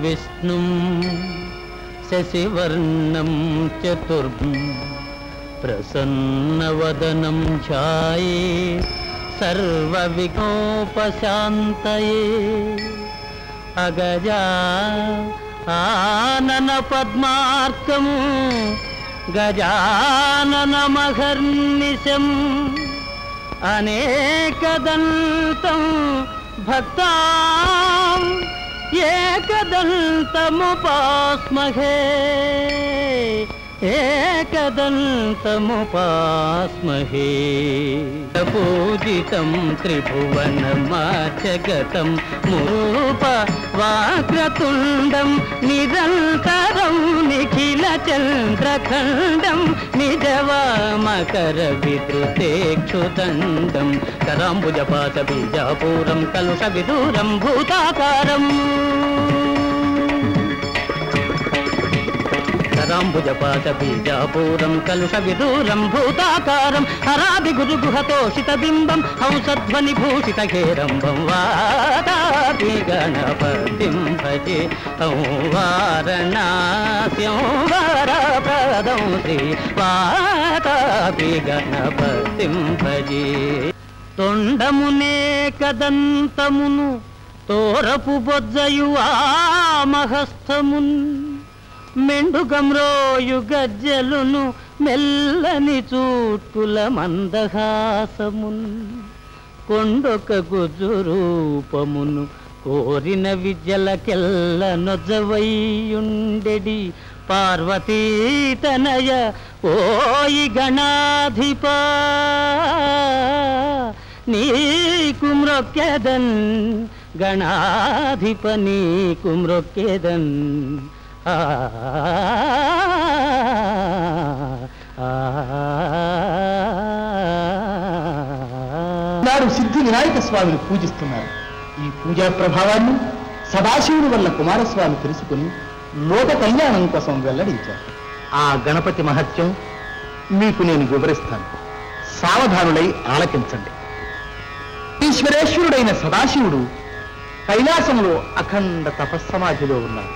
विष्णुं शशिवर्णं चतुर्भुजं प्रसन्नवदनं ध्याये सर्वविघ्नोपशान्तये अगजा आनन पद्मार्कं गजाननमहर्निशम् अनेकदन्तं भक्तां एकदन्तमुपास्महे एकदन्तमुपास्महे पूजितं त्रिभुवनमाचगतं मूप वाक्रतुण्डं निरन्तरं निखिलचन्द्रखण्डं निजवामकरविद्रुतेक्षुदण्डं कराम्बुजपातबीजापूरं कलुषविदूरं भूताकारम् कराम्बुजपातबीजापूरं कलुषविदूरं भूताकारं हरादिगुरुगुहतोषितबिम्बं हंसध्वनिभूषितघेरम्बं वातापि गणपतिं भजे वारणास्यं वरप्रदं श्री वातापि गणपतिं भजे तोण्डमुनेकदन्तमुनु तोरपु बొజ్జయు ఆమహస్తమున్ మెండుగమ్రోయు గజ్జలును మెల్లని చూట్కుల మందహాసమున్ కొండొక గుజు రూపమును కోరిన విద్యలకెల్ల నొజ్జవైయుండెడి పార్వతీతనయ ఓయి గణాధిపా నీకు మ్రొక్కెదన్ గణాధిప నీకు మ్రొక్కెదన్ నాడు సిద్ధి వినాయక స్వామిని పూజిస్తున్నారు. ఈ పూజా ప్రభావాన్ని సదాశివుని వల్ల కుమారస్వామి తెలుసుకుని లోక కళ్యాణం కోసం వెల్లడించారు. ఆ గణపతి మహత్యం మీకు నేను వివరిస్తాను. సావధానులై ఆలకించండి. ఈశ్వరేశ్వరుడైన సదాశివుడు కైలాసంలో అఖండ తపస్సమాధిలో ఉన్నారు.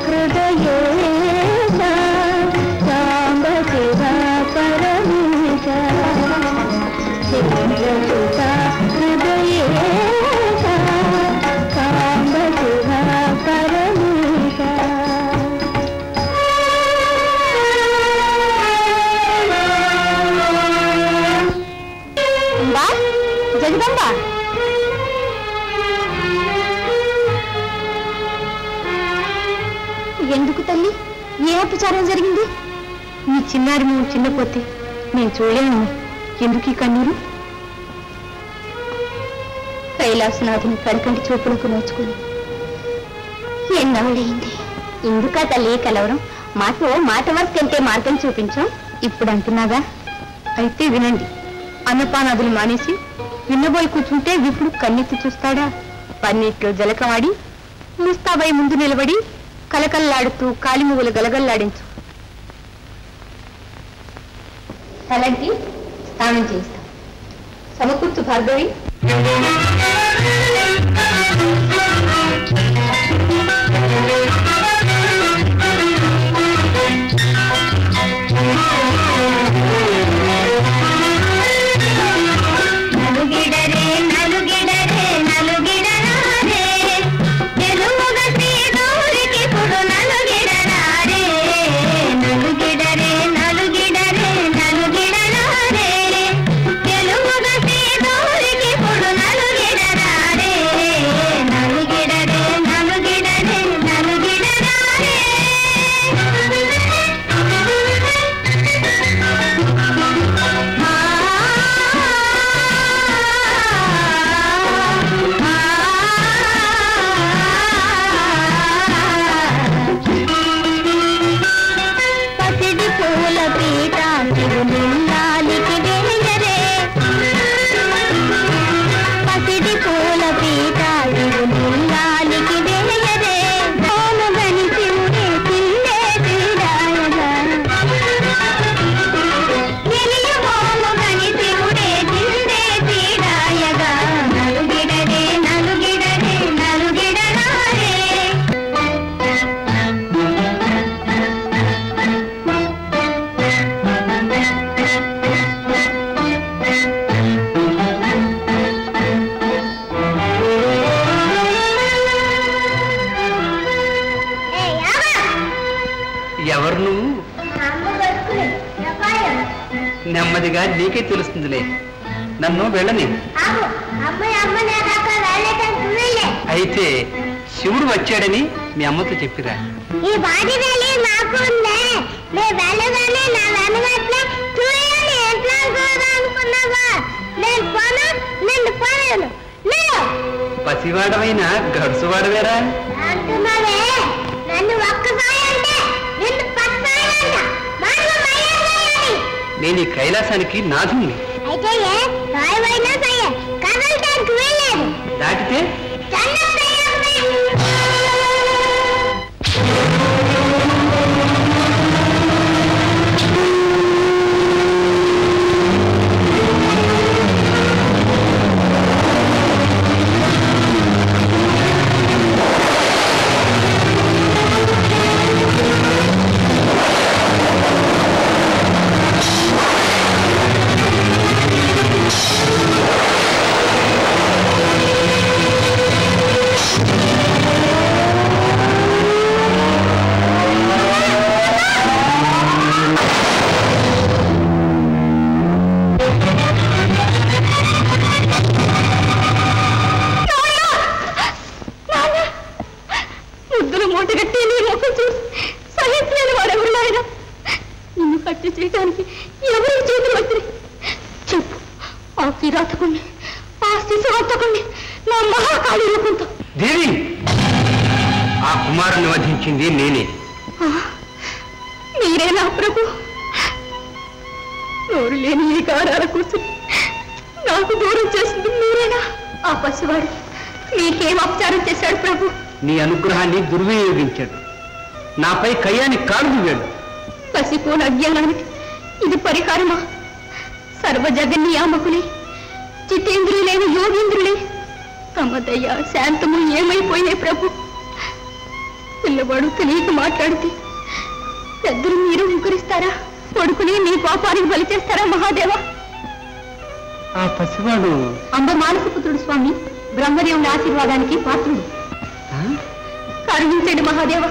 हृदये ఎందుకు తల్లి? ఏ అపచారం జరిగింది? నీ చిన్నారి నువ్వు చిన్నపోతే నేను చూడలేను. ఎందుకు ఈ కన్నీరు? కైలాసనాథుని కడకంటి చూపులకు నోచుకుని ఎన్నవడైంది. ఎందుకా తల్లి కలవరం? మాతో మాట వరకంటే మార్గం చూపించాం. ఇప్పుడు అంటున్నాగా, అయితే వినండి. అన్నపానాదులు మానేసి విన్నబోయి కూర్చుంటే విప్పుడు కన్నెత్తి చూస్తాడా? పన్నీట్లో జలకమాడి ముస్తాబాయి ముందు నిలబడి కలకల్లాడుతూ కాలిముగులు గలగల్లాడించు. తలంటి స్నానం చేయిస్తాం. సమకూర్చు భార్గవి. నెమ్మదిగా నీకే తెలుస్తుందిలే. నన్ను వెళ్ళని. అయితే శివుడు వచ్చాడని మీ అమ్మతో చెప్పిరా. పసివాడమైనా గడుసువాడవేరా? నేను ఈ కైలాసానికి నాథుణ్ణి. దాటితే ఆ కుమారుని వధించింది నేనే. మీరేనా ప్రభు? నోరు లేని ఈ కారాల కూర్చుని నాకు దూరం చేసింది మీరేనా? ఆ పసివాడు మీకేం అపచారం చేశాడు ప్రభు? నీ అనుగ్రహాన్ని దుర్వినియోగించాడు. నాపై కయ్యాన్ని కాలు దిగాడు. పసిపోని అజ్ఞానానికి ఇది పరిహారమా? సర్వజగన్నియామకులే, చితేంద్రులైన యోగేంద్రులే తమ దయ శాంతము ఏమైపోయినాయి ప్రభు? పిల్లవాడు తెలియక మాట్లాడితే పెద్దలు మీరు ముగ్గురిస్తారా? కొడుకుని మీ పాపానికి బలి చేస్తారా మహాదేవ? ఆ పసివాడు అంబ మానసపుత్రుడు స్వామి, బ్రహ్మదేవుని ఆశీర్వాదానికి పాత్రుడు. కరుణించండి మహాదేవ.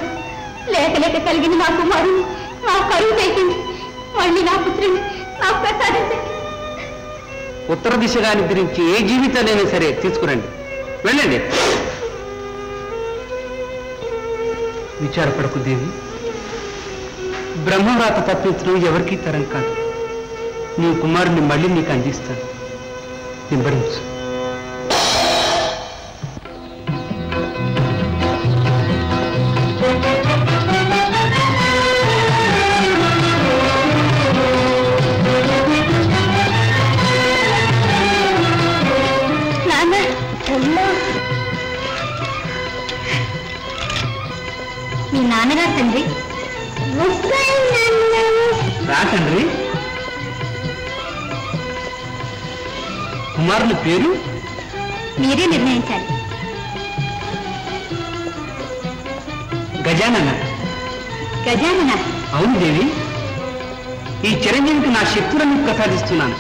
లేక లేక కలిగిన నా కుమారుని నా కరువు చేసింది. మళ్ళీ నా పుత్రుని నాకు ప్రసాదించండి. ఉత్తర దిశగా నిద్రించి ఏ జీవితాలైనా సరే తీసుకురండి. వెళ్ళండి. విచారపడకు దేవి. బ్రహ్మవ్రాత తప్పించడం ఎవరికీ తరం కాదు. నీ కుమారుని మళ్ళీ నీకు అందిస్తాను. నింబడించు. మీ నాన్నగారు తండ్రి. రా తండ్రి. కుమారుని పేరు మీరే నిర్ణయించాలి. గజానన. గజానన? అవును దేవి. ఈ చిరంజీవికి నా శక్తులను ప్రసాదిస్తున్నాను.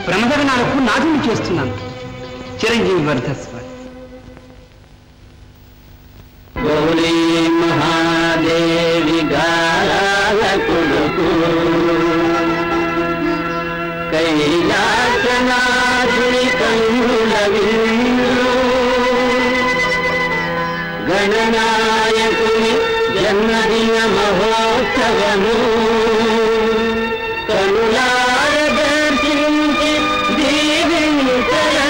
ప్రమదగణాలకు నాదుని చేస్తున్నాను. చిరంజీవి వర్ధస్వ. గౌరీ మహాదేవి గారాల కొడుకు కైలాసనాథుని కన్నుల విందు గణనాయకుని జన్మదిన మహోత్సవము కనులార దర్శించి దీవించరండి.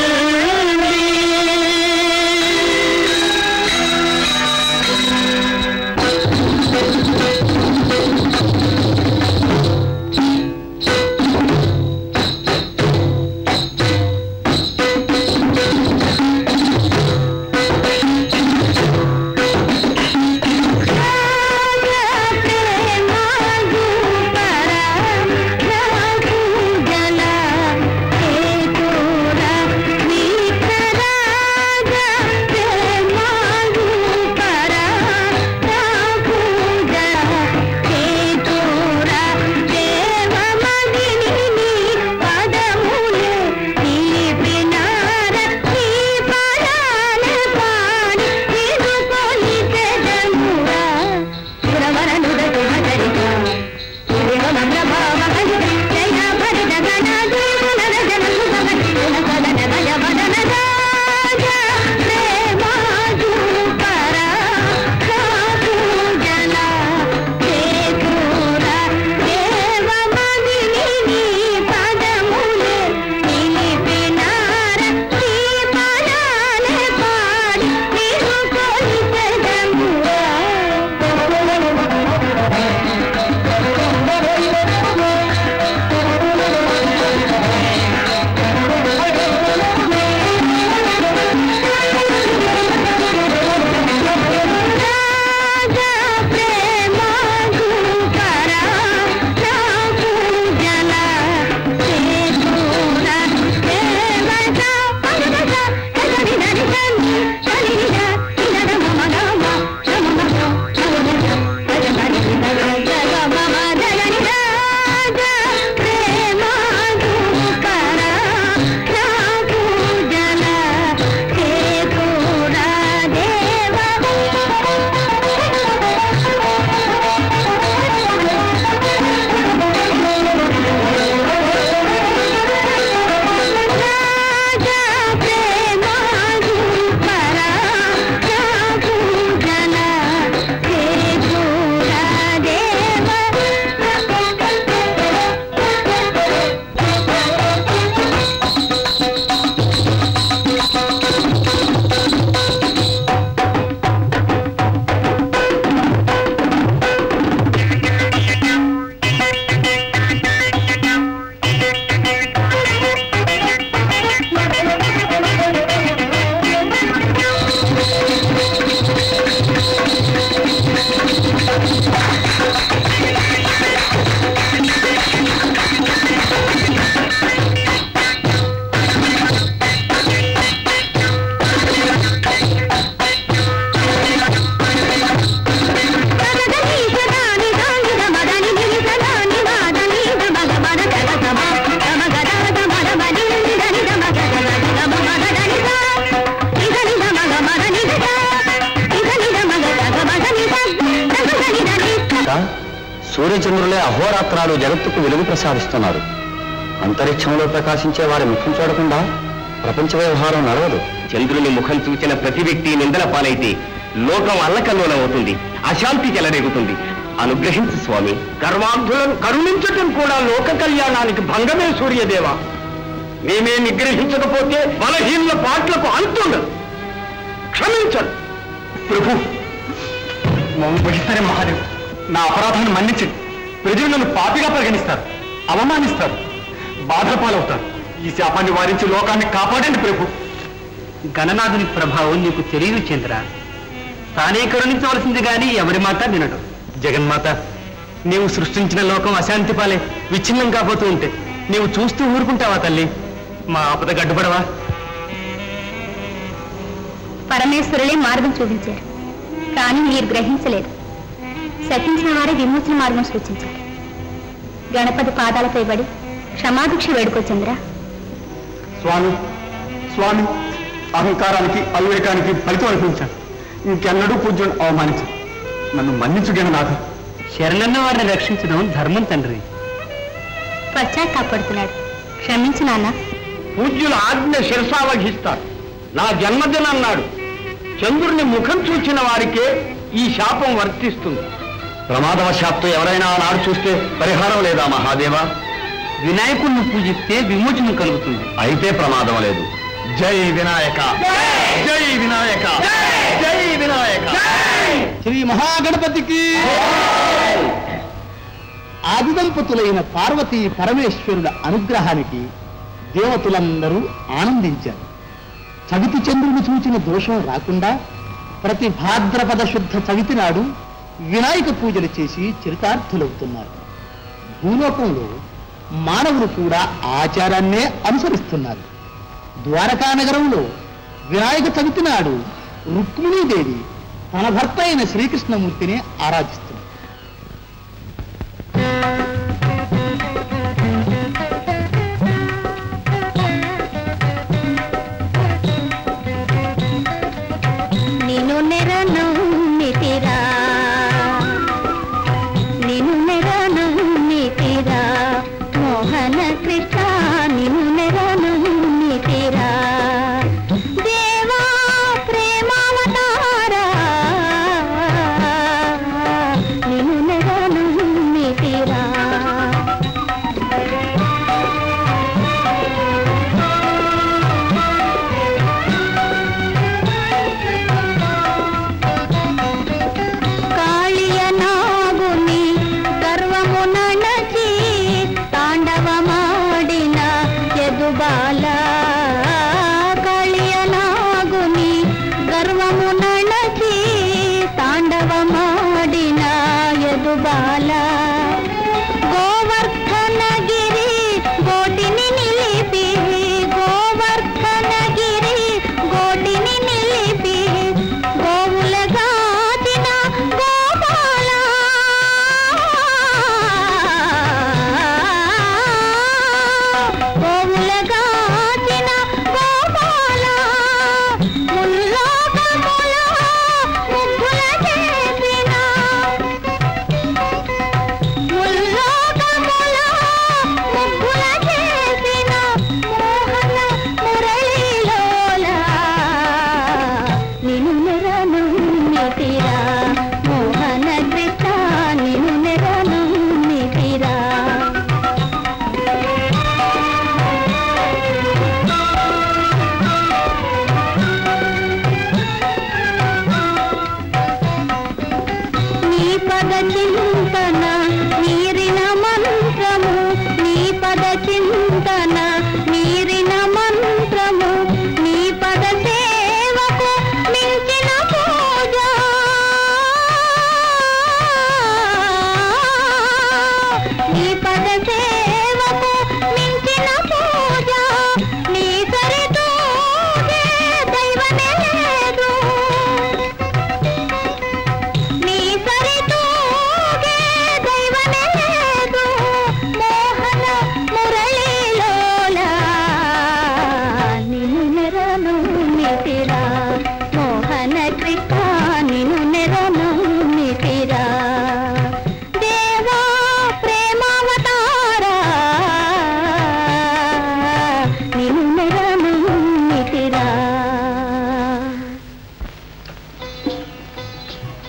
సూర్యచంద్రులే అహోరాత్రాలు జగత్తుకు వెలుగు ప్రసాదిస్తున్నారు. అంతరిక్షంలో ప్రకాశించే వారి ముఖం చూడకుండా ప్రపంచ వ్యవహారం నడవదు. చంద్రుని ముఖం చూచిన ప్రతి వ్యక్తి నిందల పాలైతే లోకం అల్లకల్లోలం అవుతుంది, అశాంతి చెలరేగుతుంది. అనుగ్రహించు స్వామి. గర్వాంధులను కరుణించటం కూడా లోక కళ్యాణానికి భంగమే సూర్యదేవ. మేమే నిగ్రహించకపోతే బలహీనుల పాటలకు అంతుండదు. క్షమించండి ప్రభు. మహిస్తరే మహాదేవ్, నా అపరాధాన్ని మన్నించండి. ప్రజలు నన్ను పాపిగా పరిగణిస్తారు, అవమానిస్తారు, బాధపాలవుతారు. ఈ శాపాన్ని వారించి లోకాన్ని కాపాడండి ప్రభు. గణనాథుని ప్రభావం నీకు తెలియదు చంద్ర. తానే కరుణించవలసింది గాని ఎవరి మాట వినడు. జగన్మాత, నీవు సృష్టించిన లోకం అశాంతి పాలే విచ్ఛిన్నం కాబోతూ ఉంటే నీవు చూస్తూ ఊరుకుంటావా తల్లి? మా ఆపద గడ్డుపడవా? పరమేశ్వరులే మార్గం చూపించారు, కానీ మీరు గ్రహించలేదు. శపించిన వారే విమోచన మార్గం సూచించారు. గణపతి పాదాలపై పడి క్షమాభిక్ష వేడుకో చంద్ర. స్వామి, స్వామి, అహంకారానికి అవివేకానికి ఫలితం అనిపించాను. ఇంకెన్నడూ పూజ్యం అవమానించు. నన్ను మన్నించు గణనాథ. శరణన్న వారిని రక్షించడం ధర్మం తండ్రి. పశ్చాత్తాపడుతున్నాడు, క్షమించు నాన్న. పూజ్యుల ఆజ్ఞ శిరసావహిస్తారు. నా జన్మదినం నాడు చంద్రుని ముఖం చూచిన వారికే ఈ శాపం వర్తిస్తుంది. ప్రమాదవశాత్తు ఎవరైనా నాడు చూస్తే పరిహారం లేదా మహాదేవా? వినాయకుడిని పూజిస్తే విమోచనం కలుగుతుంది. అయితే ప్రమాదం లేదు. జై వినాయక, జై వినాయక, జై వినాయక. శ్రీ మహాగణపతికి. ఆది దంపతులైన పార్వతీ పరమేశ్వరుల అనుగ్రహానికి దేవతలందరూ ఆనందించారు. చవితి చంద్రుని చూచిన దోషం రాకుండా ప్రతి భాద్రపద శుద్ధ చవితి నాడు వినాయక పూజలు చేసి చరితార్థులవుతున్నారు. భూలోకంలో మానవులు కూడా ఆచారాన్నే అనుసరిస్తున్నారు. ద్వారకా నగరంలో వినాయక చవితి నాడు రుక్మిణీదేవి తన భర్త అయిన శ్రీకృష్ణమూర్తిని ఆరాధిస్తుంది.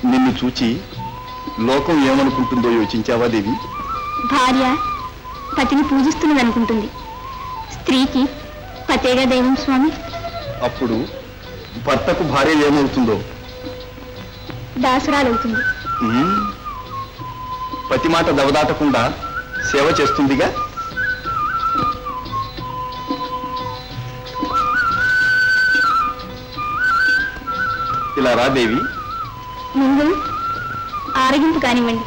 నిన్ను చూచి లోకం ఏమనుకుంటుందో యోచించావా దేవి? భార్య పతిని పూజిస్తున్నదనుకుంటుంది. స్త్రీకి పతేగా దైవం స్వామి. అప్పుడు భర్తకు భార్య ఏమవుతుందో? దాసురాలవుతుంది. పతి మాట దవదాటకుండా సేవ చేస్తుందిగా. ఇలా రా దేవి. ముందు ఆరగింపు కానివ్వండి.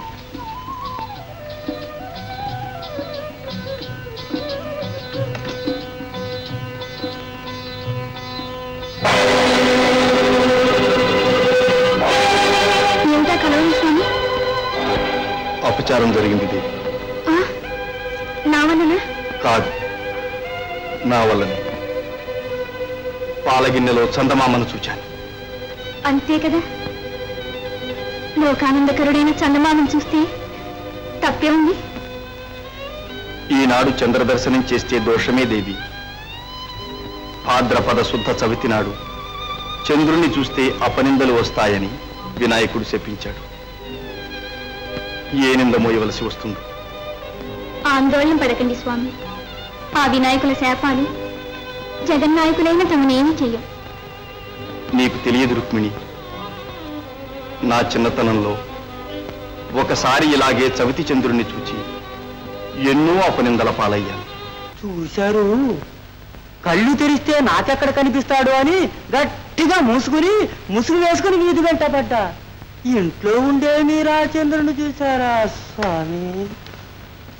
ఏమిటా కలవరం స్వామి? అపచారం జరిగింది దేవి. నా వలన కాదు, నా వల్లనే. పాలగిన్నెలో చందమామను చూచాను. అంతే కదా. లోకానందకరుడైన చందమామను చూస్తే తప్పే ఉంది. ఈనాడు చంద్రదర్శనం చేస్తే దోషమే దేవి. భాద్రపద శుద్ధ చవితి నాడు చంద్రుణ్ణి చూస్తే అపనిందలు వస్తాయని వినాయకుడు శపించాడు. ఏ నింద మోయవలసి వస్తుందో. ఆందోళన పడకండి స్వామి. ఆ వినాయకుల శాపాలు జగన్నాయకులైన తమనేమీ చెయ్యం. నీకు తెలియదు రుక్మిణి, నా చిన్నతనంలో ఒకసారి ఇలాగే చవితి చంద్రుణ్ణి చూచి ఎన్నో అపనిందల పాలయ్యాను. చూశారు, కళ్ళు తెరిస్తే నాకెక్కడ కనిపిస్తాడు అని గట్టిగా మూసుకుని ముసుగు వేసుకుని వీధి వెంట పడ్డా. ఇంట్లో ఉండే మీరా చంద్రుని చూశారా స్వామి?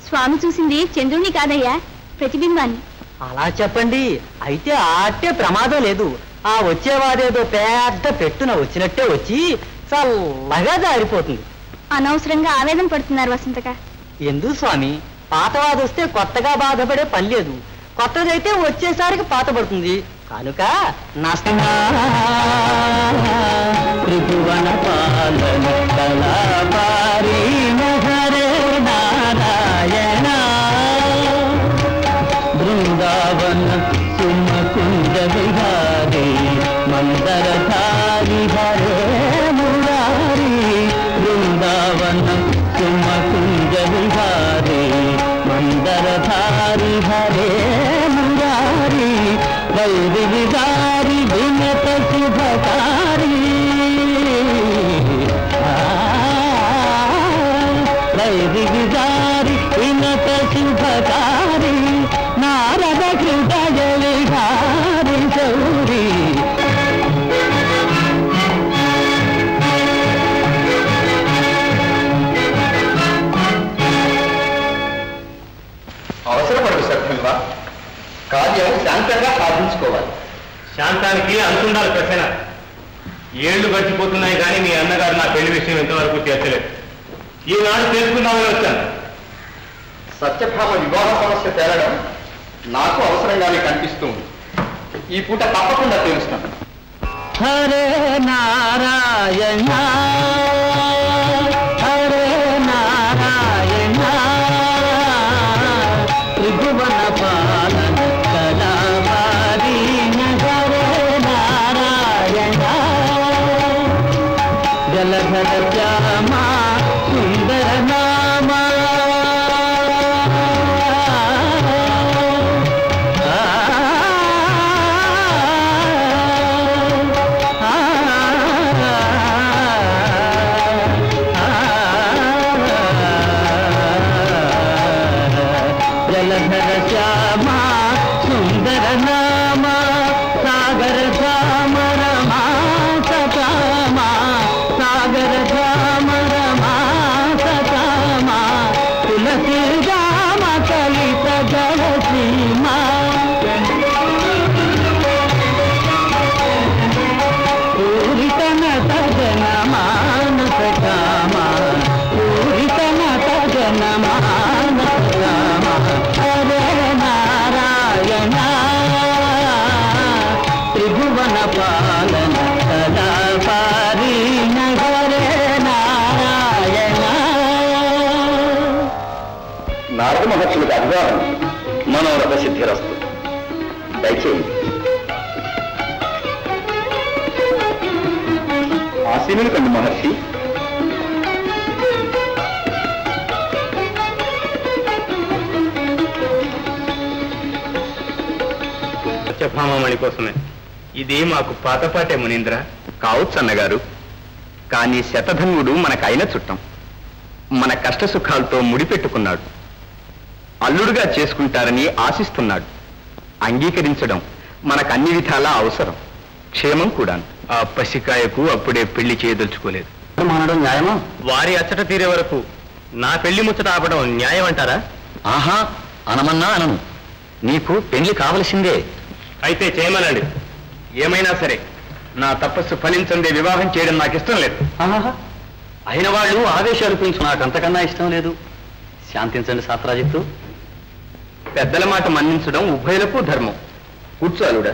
స్వామి చూసింది చంద్రుని కాదయ్యా, ప్రతిబింబాన్ని. అలా చెప్పండి. అయితే ఆటే ప్రమాదం లేదు. ఆ వచ్చేవాడేదో పెద్ద పెట్టున వచ్చినట్టే వచ్చి చల్లగా జారిపోతుంది. అనవసరంగా ఆవేదన పడుతున్నారు వసంతక. ఎందుకు స్వామి? పాతవాది వస్తే కొత్తగా బాధపడే పని లేదు. కొత్తదైతే వచ్చేసరికి పాత పడుతుంది కనుక నష్టంగా. త్రిభువన పాలన కళాపారి హరే నారాయణ బృందావన సుమకుండ విహారీ మందరధారి హరే మురారి బృందావన సుమకుండ విహారీ మందరధారి హరే మురారి వైరి విదారి వినత శుభకారి వైరి విదారి వినత శుభకారి నారద హృదయ విహారి శౌరి. అవసరపడు సభ్యులుగా కార్యం శాంతంగా సాధించుకోవాలి. శాంతానికి అంతుండాలి ప్రశ్న. ఏళ్లు గడిచిపోతున్నాయి కానీ మీ అన్నగారు నా పెళ్లి విషయం ఇంతవరకు చేర్చలేదు. ఈనాడు తెలుసుకుందామని వచ్చాను. సత్యభామ వివాహ సమస్య తేలడం నాకు అవసరంగానే కనిపిస్తుంది. ఈ పూట తప్పకుండా తెలుస్తాను. హరే నారాయణ హరే నారాయణ త్రిభువన పాలన కళావారి హరే నారాయణ జలధర శ్యామ సుందర నామ జలధర శ్యామ సుందర నామ సాగర ధామ రమా సతామ సాగర ధామ రమా సతామ తులసి రామ కలిత జల సీమా పూరితన తజన మానస కామ పూరితన తజన మానస కామ హరే నారాయణ త్రిభువన పాలన కళాపారి హరే నారాయణ. నారద మహర్షులకు అభివాదం. మనోరథ సిద్ధిరస్తు. దయచేయండి. ఆశీనులు కండి మహర్షి. సత్యభామమణి కోసమే. ఇది మాకు పాతపాటే మునీంద్ర. కావచ్చు అన్నగారు, కానీ శతధన్వుడు మనకైన చుట్టం. మన కష్ట సుఖాలతో ముడిపెట్టుకున్నాడు. అల్లుడుగా చేసుకుంటారని ఆశిస్తున్నాడు. అంగీకరించడం మనకు అన్ని విధాలా అవసరం, క్షేమం కూడా. ఆ పసికాయకు అప్పుడే పెళ్లి చేయదలుచుకోలేదు. మానడం న్యాయమా? వారి అచ్చట తీరే వరకు నా పెళ్లి ముచ్చట ఆపడం న్యాయం అంటారా? ఆహా, అనమన్నా అనను. నీకు పెళ్లి కావలసిందే. అయితే చేయమనండి. ఏమైనా సరే నా తపస్సు ఫలించందే వివాహం చేయడం నాకు ఇష్టం లేదు. అయిన వాళ్ళు ఆవేశాలు పెంచు, నాకు అంతకన్నా ఇష్టం లేదు. శాంతించండి శాస్త్రాజిత్తు. పెద్దల మాట మన్నించడం ఉభయులకు ధర్మం. కూర్చో అల్లుడా.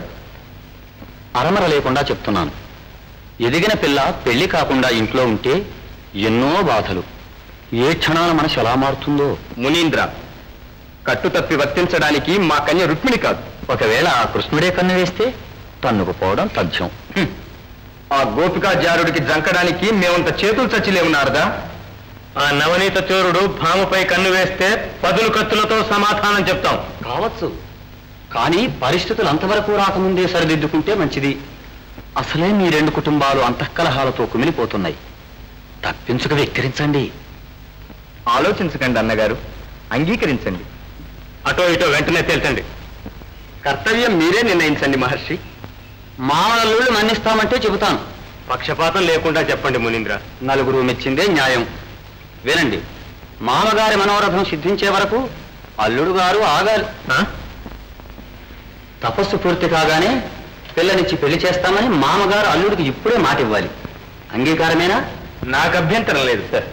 అరమర లేకుండా చెప్తున్నాను. ఎదిగిన పిల్ల పెళ్లి కాకుండా ఇంట్లో ఉంటే ఎన్నో బాధలు. ఏ క్షణాన మనసు ఎలా మారుతుందో. మునీంద్ర, కట్టు తప్పి వర్తించడానికి మా కన్య రుక్మిణి కాదు. ఒకవేళ ఆ కృష్ణుడే కన్ను వేస్తే తన్నుకుపోవడం తథ్యం. ఆ గోపికాచారుడికి జంకడానికి మేమంత చేతులు చచ్చిలేము నారదా. ఆ నవనీత చోరుడు భామపై కన్ను వేస్తే పదులు కత్తులతో సమాధానం చెప్తాం. కావచ్చు, కానీ పరిస్థితులు అంతవరకు రాకముందే సరిదిద్దుకుంటే మంచిది. అసలే మీ రెండు కుటుంబాలు అంతఃకలహాలతో కుమిలిపోతున్నాయి. తప్పించుకు వెక్కిరించండి. ఆలోచించకండి అన్నగారు, అంగీకరించండి. అటో ఇటో వెంటనే తేల్చండి. కర్తవ్యం మీరే నిర్ణయించండి మహర్షి. మామూలు మన్నిస్తామంటే చెబుతాను. పక్షపాతం లేకుండా చెప్పండి మునీంద్ర. నలుగురు మెచ్చిందే న్యాయం. వినండి, మామగారి మనోరథం సిద్ధించే వరకు అల్లుడు గారు ఆగాలి. తపస్సు పూర్తి కాగానే పిల్లనిచ్చి పెళ్లి చేస్తామని మామగారు అల్లుడికి ఇప్పుడే మాట ఇవ్వాలి. అంగీకారమేనా? నాకు అభ్యంతరం లేదు సార్.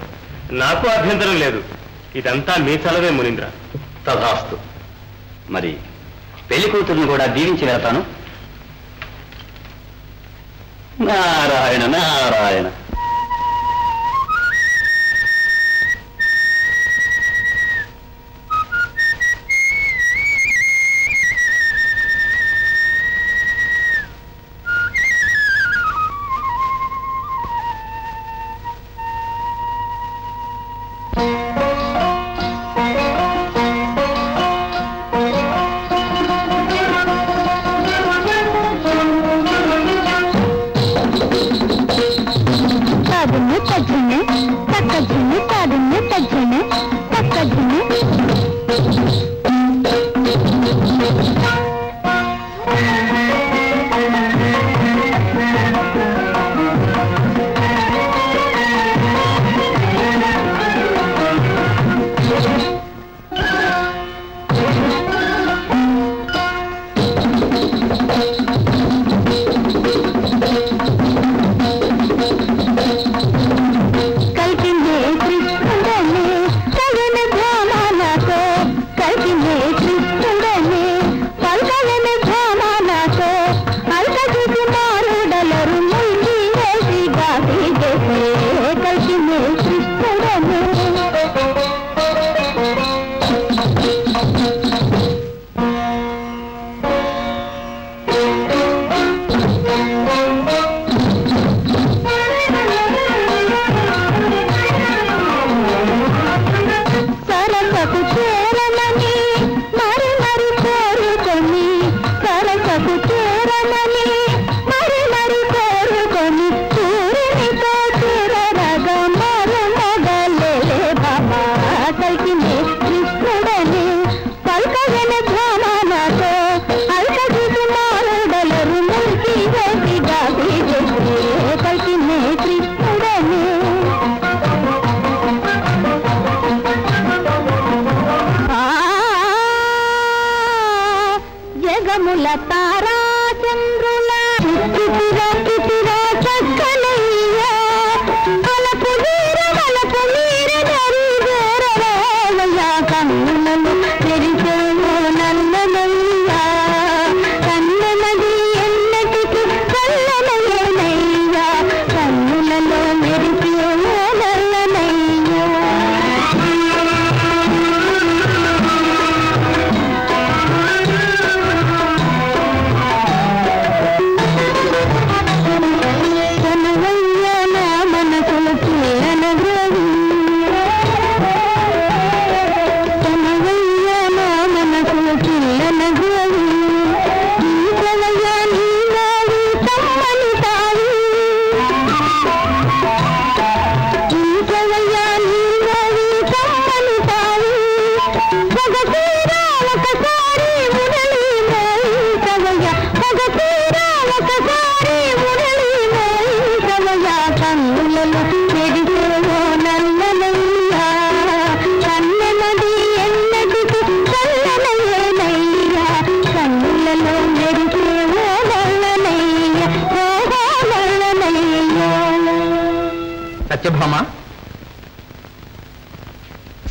నాకు అభ్యంతరం లేదు. ఇదంతా మీ చలవే మునీంద్ర. తథాస్తు. మరి పెళ్లి కూతుర్ని కూడా దీవించి వెళ్తాను. నారాయణ నారాయణ. కలిపిందే సత్యభామ,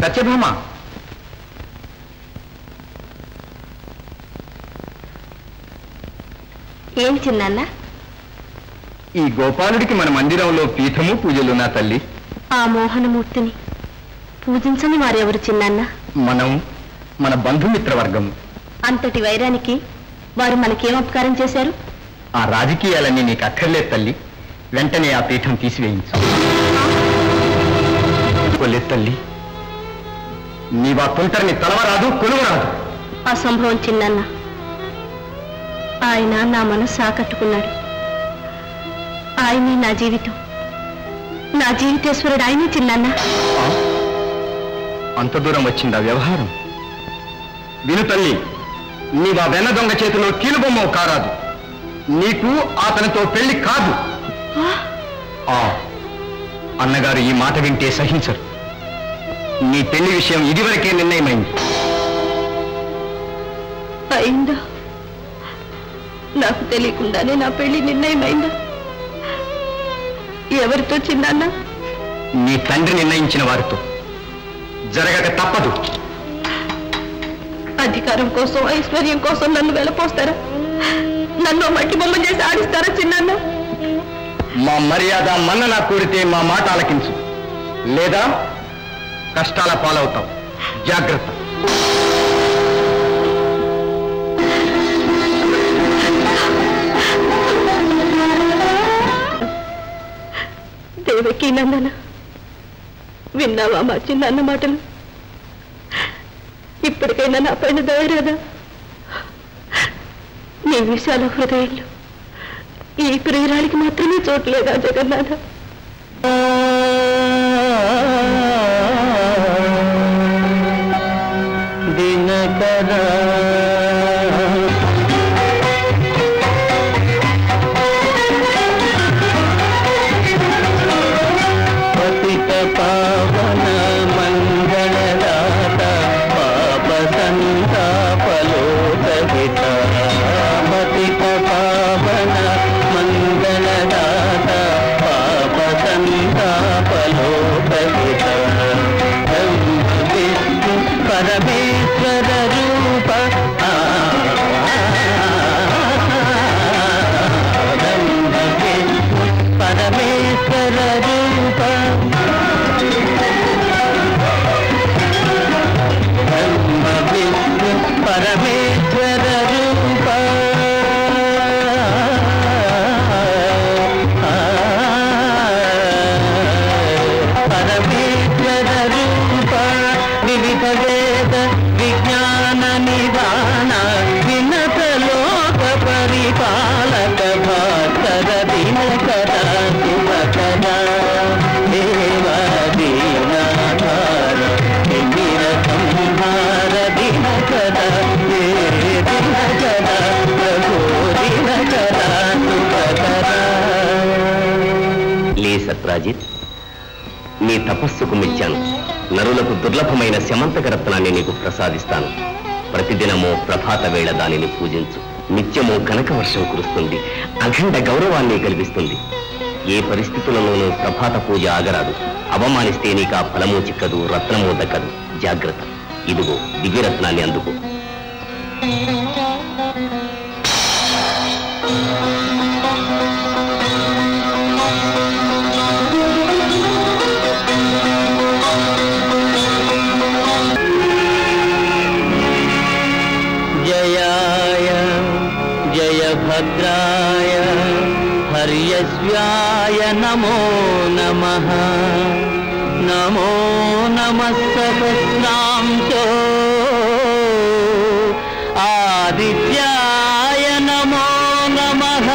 సత్యభామ, ఏం చిన్నాన్న? ఈ గోపాలుడికి మన మందిరంలో పీఠము పూజలు నా తల్లి. ఆ మోహనమూర్తిని పూజించని వారెవరు చిన్నాన్న? మనం మన బంధుమిత్ర వర్గం. అంతటి వైరానికి వారు మనకేం ఉపకారం చేశారు? ఆ రాజకీయాలన్నీ నీకు అక్కర్లేదు తల్లి. వెంటనే ఆ పీఠం తీసివేయించు. కొలేదు తల్లి, నీవా తుంటరిని తలవరాదు, కొలువరాదు. అసంభవం చిన్నాన్న. ఆయన నా మనసు ఆకట్టుకున్నాడు. ఆయనే నా జీవితం, నా జీవితేశ్వరుడు ఆయనే చిన్నాన్న. అంత దూరం వచ్చిందా వ్యవహారం? విను తల్లి, నీవా వెన్న దొంగ చేతిలో కీలుబొమ్మవు కారాదు. నీకు అతనితో పెళ్లి కాదు. అన్నగారు ఈ మాట వింటే సహించరు. నీ పెళ్లి విషయం ఇదివరకే నిర్ణయమైంది. అయిందా? నాకు తెలియకుండానే నా పెళ్లి నిర్ణయమైందా? ఎవరితో చిన్నాన్న? నీ తండ్రి నిర్ణయించిన వారితో. జరగక తప్పదు. అధికారం కోసం, ఐశ్వర్యం కోసం నన్ను వెలపోస్తారా? నన్ను మట్టి బొమ్మ చేసి ఆడిస్తారా చిన్నాన్న? మా మర్యాద మన్నన కూడితే మా మాట ఆలకించు, లేదా కష్టాల పాలవుతాం. జాగ్రత్త. దేవకీ నందన, విన్నావా మా చిన్నాన్న మాటలు? ఇప్పటికైనా నా పైన దయరాదా? నీ విశాల హృదయంలో ఈ ప్రియురాలికి మాత్రమే చోట్లేదా జగన్నాథ? దినకరా పతిత పావన మంగళదాత పాప సంతాపలోకహిత. పతిత పావన మంగళదాత పాప సంతాపలోకహిత. బ్రహ్మ విష్ణు పరమేశ్వర రూప బ్రహ్మ విష్ణు పరమేశ్వర రూప బ్రహ్మ విష్ణు పరమేశ్వర రూప పరమేశ్వర రూప వివిధ వేద విజ్ఞాన నిదాన వినత లోక పరిపాలక భాస్కర దినకర శుభకర దేవాదీనాధార తిమిర సంహార దినకర దినకర ప్రభు దినకర శుభకర. లే సత్రాజిత్, నీ తపస్సుకు మెచ్చాను. నరులకు దుర్లభమైన శమంతక రత్నాన్ని నీకు ప్రసాదిస్తాను. ప్రతిదినమో ప్రభాత వేళ దానిని పూజించు. నిత్యమో కనక వర్షం కురుస్తుంది, అఖండ గౌరవాన్ని కల్పిస్తుంది. ఏ పరిస్థితులలోనూ ప్రభాత పూజ ఆగరాదు. అవమానిస్తే నీకు ఆ ఫలము చిక్కదు, రత్నము దక్కదు. జాగ్రత్త. ఇదిగో దివ్యరత్నాన్ని అందుకో. జయాయ జయభద్రాయ హర్యశ్వాయ నమో నమః. నమో నమః సహస్రాంశో ఆదిత్యాయ నమో నమః.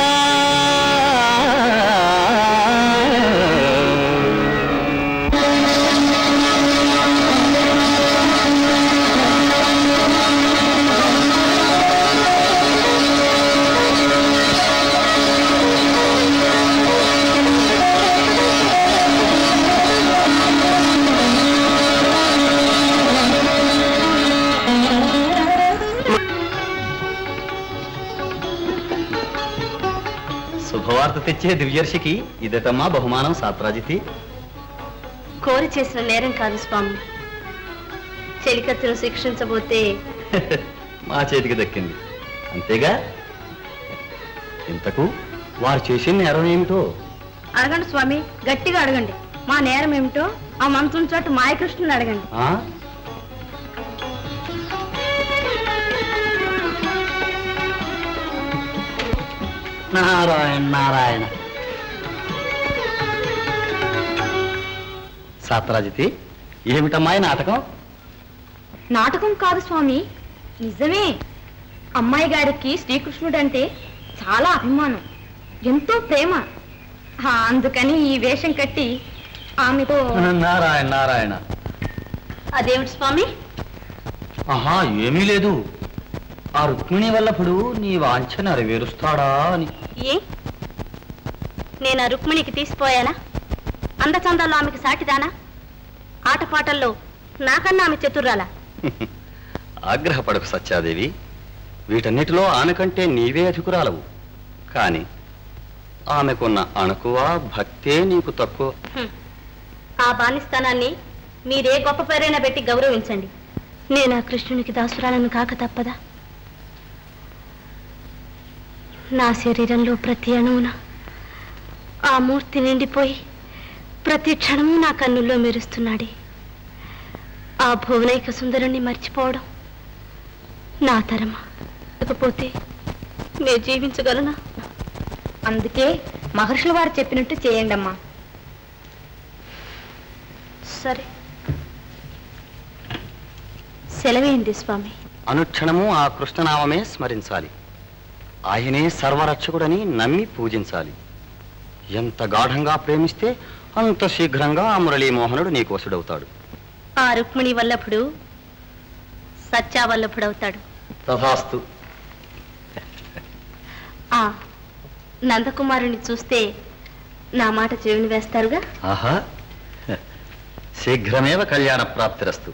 శుభవార్త తెచ్చే దివ్యర్షికి ఇదటమ్మా బహుమానం సాత్రాజితి. కోరి చేసిన నేరం కాదు స్వామి. చెలికత్తెను శిక్షించబోతే మా చేతికి దక్కింది అంతేగా. ఇంతకు వారు చేసిన నేరం ఏమిటో అడగండి స్వామి, గట్టిగా అడగండి. మా నేరం ఏమిటో ఆ మంత్రం చోటు మాయకృష్ణుని అడగండి. నారాయణ నారాయణ. సత్రాజితి, ఏమిటమ్మా ఈ నాటకం? నాటకం కాదు స్వామి, నిజమే. అమ్మాయి గారికి శ్రీకృష్ణుడు అంటే చాలా అభిమానం, ఎంతో ప్రేమ. అందుకని ఈ వేషం కట్టి ఆమెతో. నారాయణ నారాయణ. అదేమిటి స్వామి? ఆహా, ఏమీ లేదు. ఆ రుక్మిణి వల్లప్పుడు నీ వాంఛ నెరవేరుస్తాడా అని. ఏ, నేను ఆ రుక్మిణికి తీసిపోయానా? అందచందాల్లో ఆమెకి సాటిదానా? ఆటపాటల్లో నాకన్నా ఆమె చతుర్రాలా? ఆగ్రహపడకు సత్యాదేవి. వీటన్నిటిలో ఆమె కంటే నీవే అధికురాలవు. కాని ఆమెకున్న అణకువ భక్తే నీకు తక్కువ. ఆ బానిస్థానాన్ని మీరే గొప్ప పేరైనా పెట్టి గౌరవించండి. నేను ఆ కృష్ణునికి దాసురాలను కాక తప్పదా? నా శరీరంలో ప్రతి అణువున ఆ మూర్తి నిండిపోయి ప్రతి క్షణము నా కన్నుల్లో మెరుస్తున్నాడే. ఆ భువనైక సుందరుణ్ణి మర్చిపోవడం నా తరమా? లేకపోతే నేను జీవించగలనా? అందుకే మహర్షుల వారు చెప్పినట్టు చేయండి అమ్మా. సరే, సెలవేయండి స్వామి. అనుక్షణము ఆ కృష్ణనామమే స్మరించాలి. ఆయనే సర్వరక్షకుడని నమ్మి పూజించాలి. ఎంత గాఢంగా ప్రేమిస్తే అంత శీఘ్రంగా ఆ మురళీమోహనుడు నీకు వసుడవుతాడు. ఆ రుక్మిణి వల్లభుడు సత్యా వల్లభుడవుతాడు. తథాస్తు. ఆ నందకుమారుని చూస్తే నా మాట చెవిని వేస్తారుగా? ఆహా, శీఘ్రమేవ కళ్యాణ ప్రాప్తిరస్తు.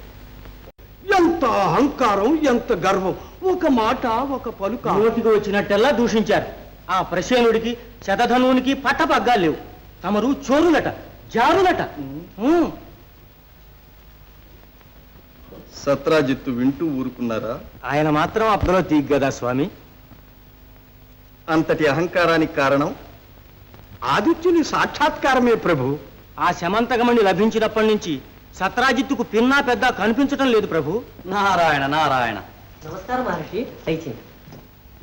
ఎంత అహంకారం, ఎంత గర్వం! ఒక మాట ఒక పలుక. నోటికి వచ్చినట్టెల్లా దూషించారు. ఆ ప్రసేనుడికి శతధనువునికి పట్టపగ్గాలు లేవు. తమరు చోరులట, జారులట. సత్రాజిత్తు వింటూ ఊరుకున్నారా? ఆయన మాత్రం అప్పులో తీగ్గదా స్వామి? అంతటి అహంకారానికి కారణం ఆదిత్యుని సాక్షాత్కారమే ప్రభు. ఆ శమంతకమణి లభించినప్పటి నుంచి సత్రాజిత్తుకు పిన్నా పెద్ద కనిపించటం లేదు ప్రభు. నారాయణ నారాయణ. నమస్కారం మహర్షి. దయచేయండి.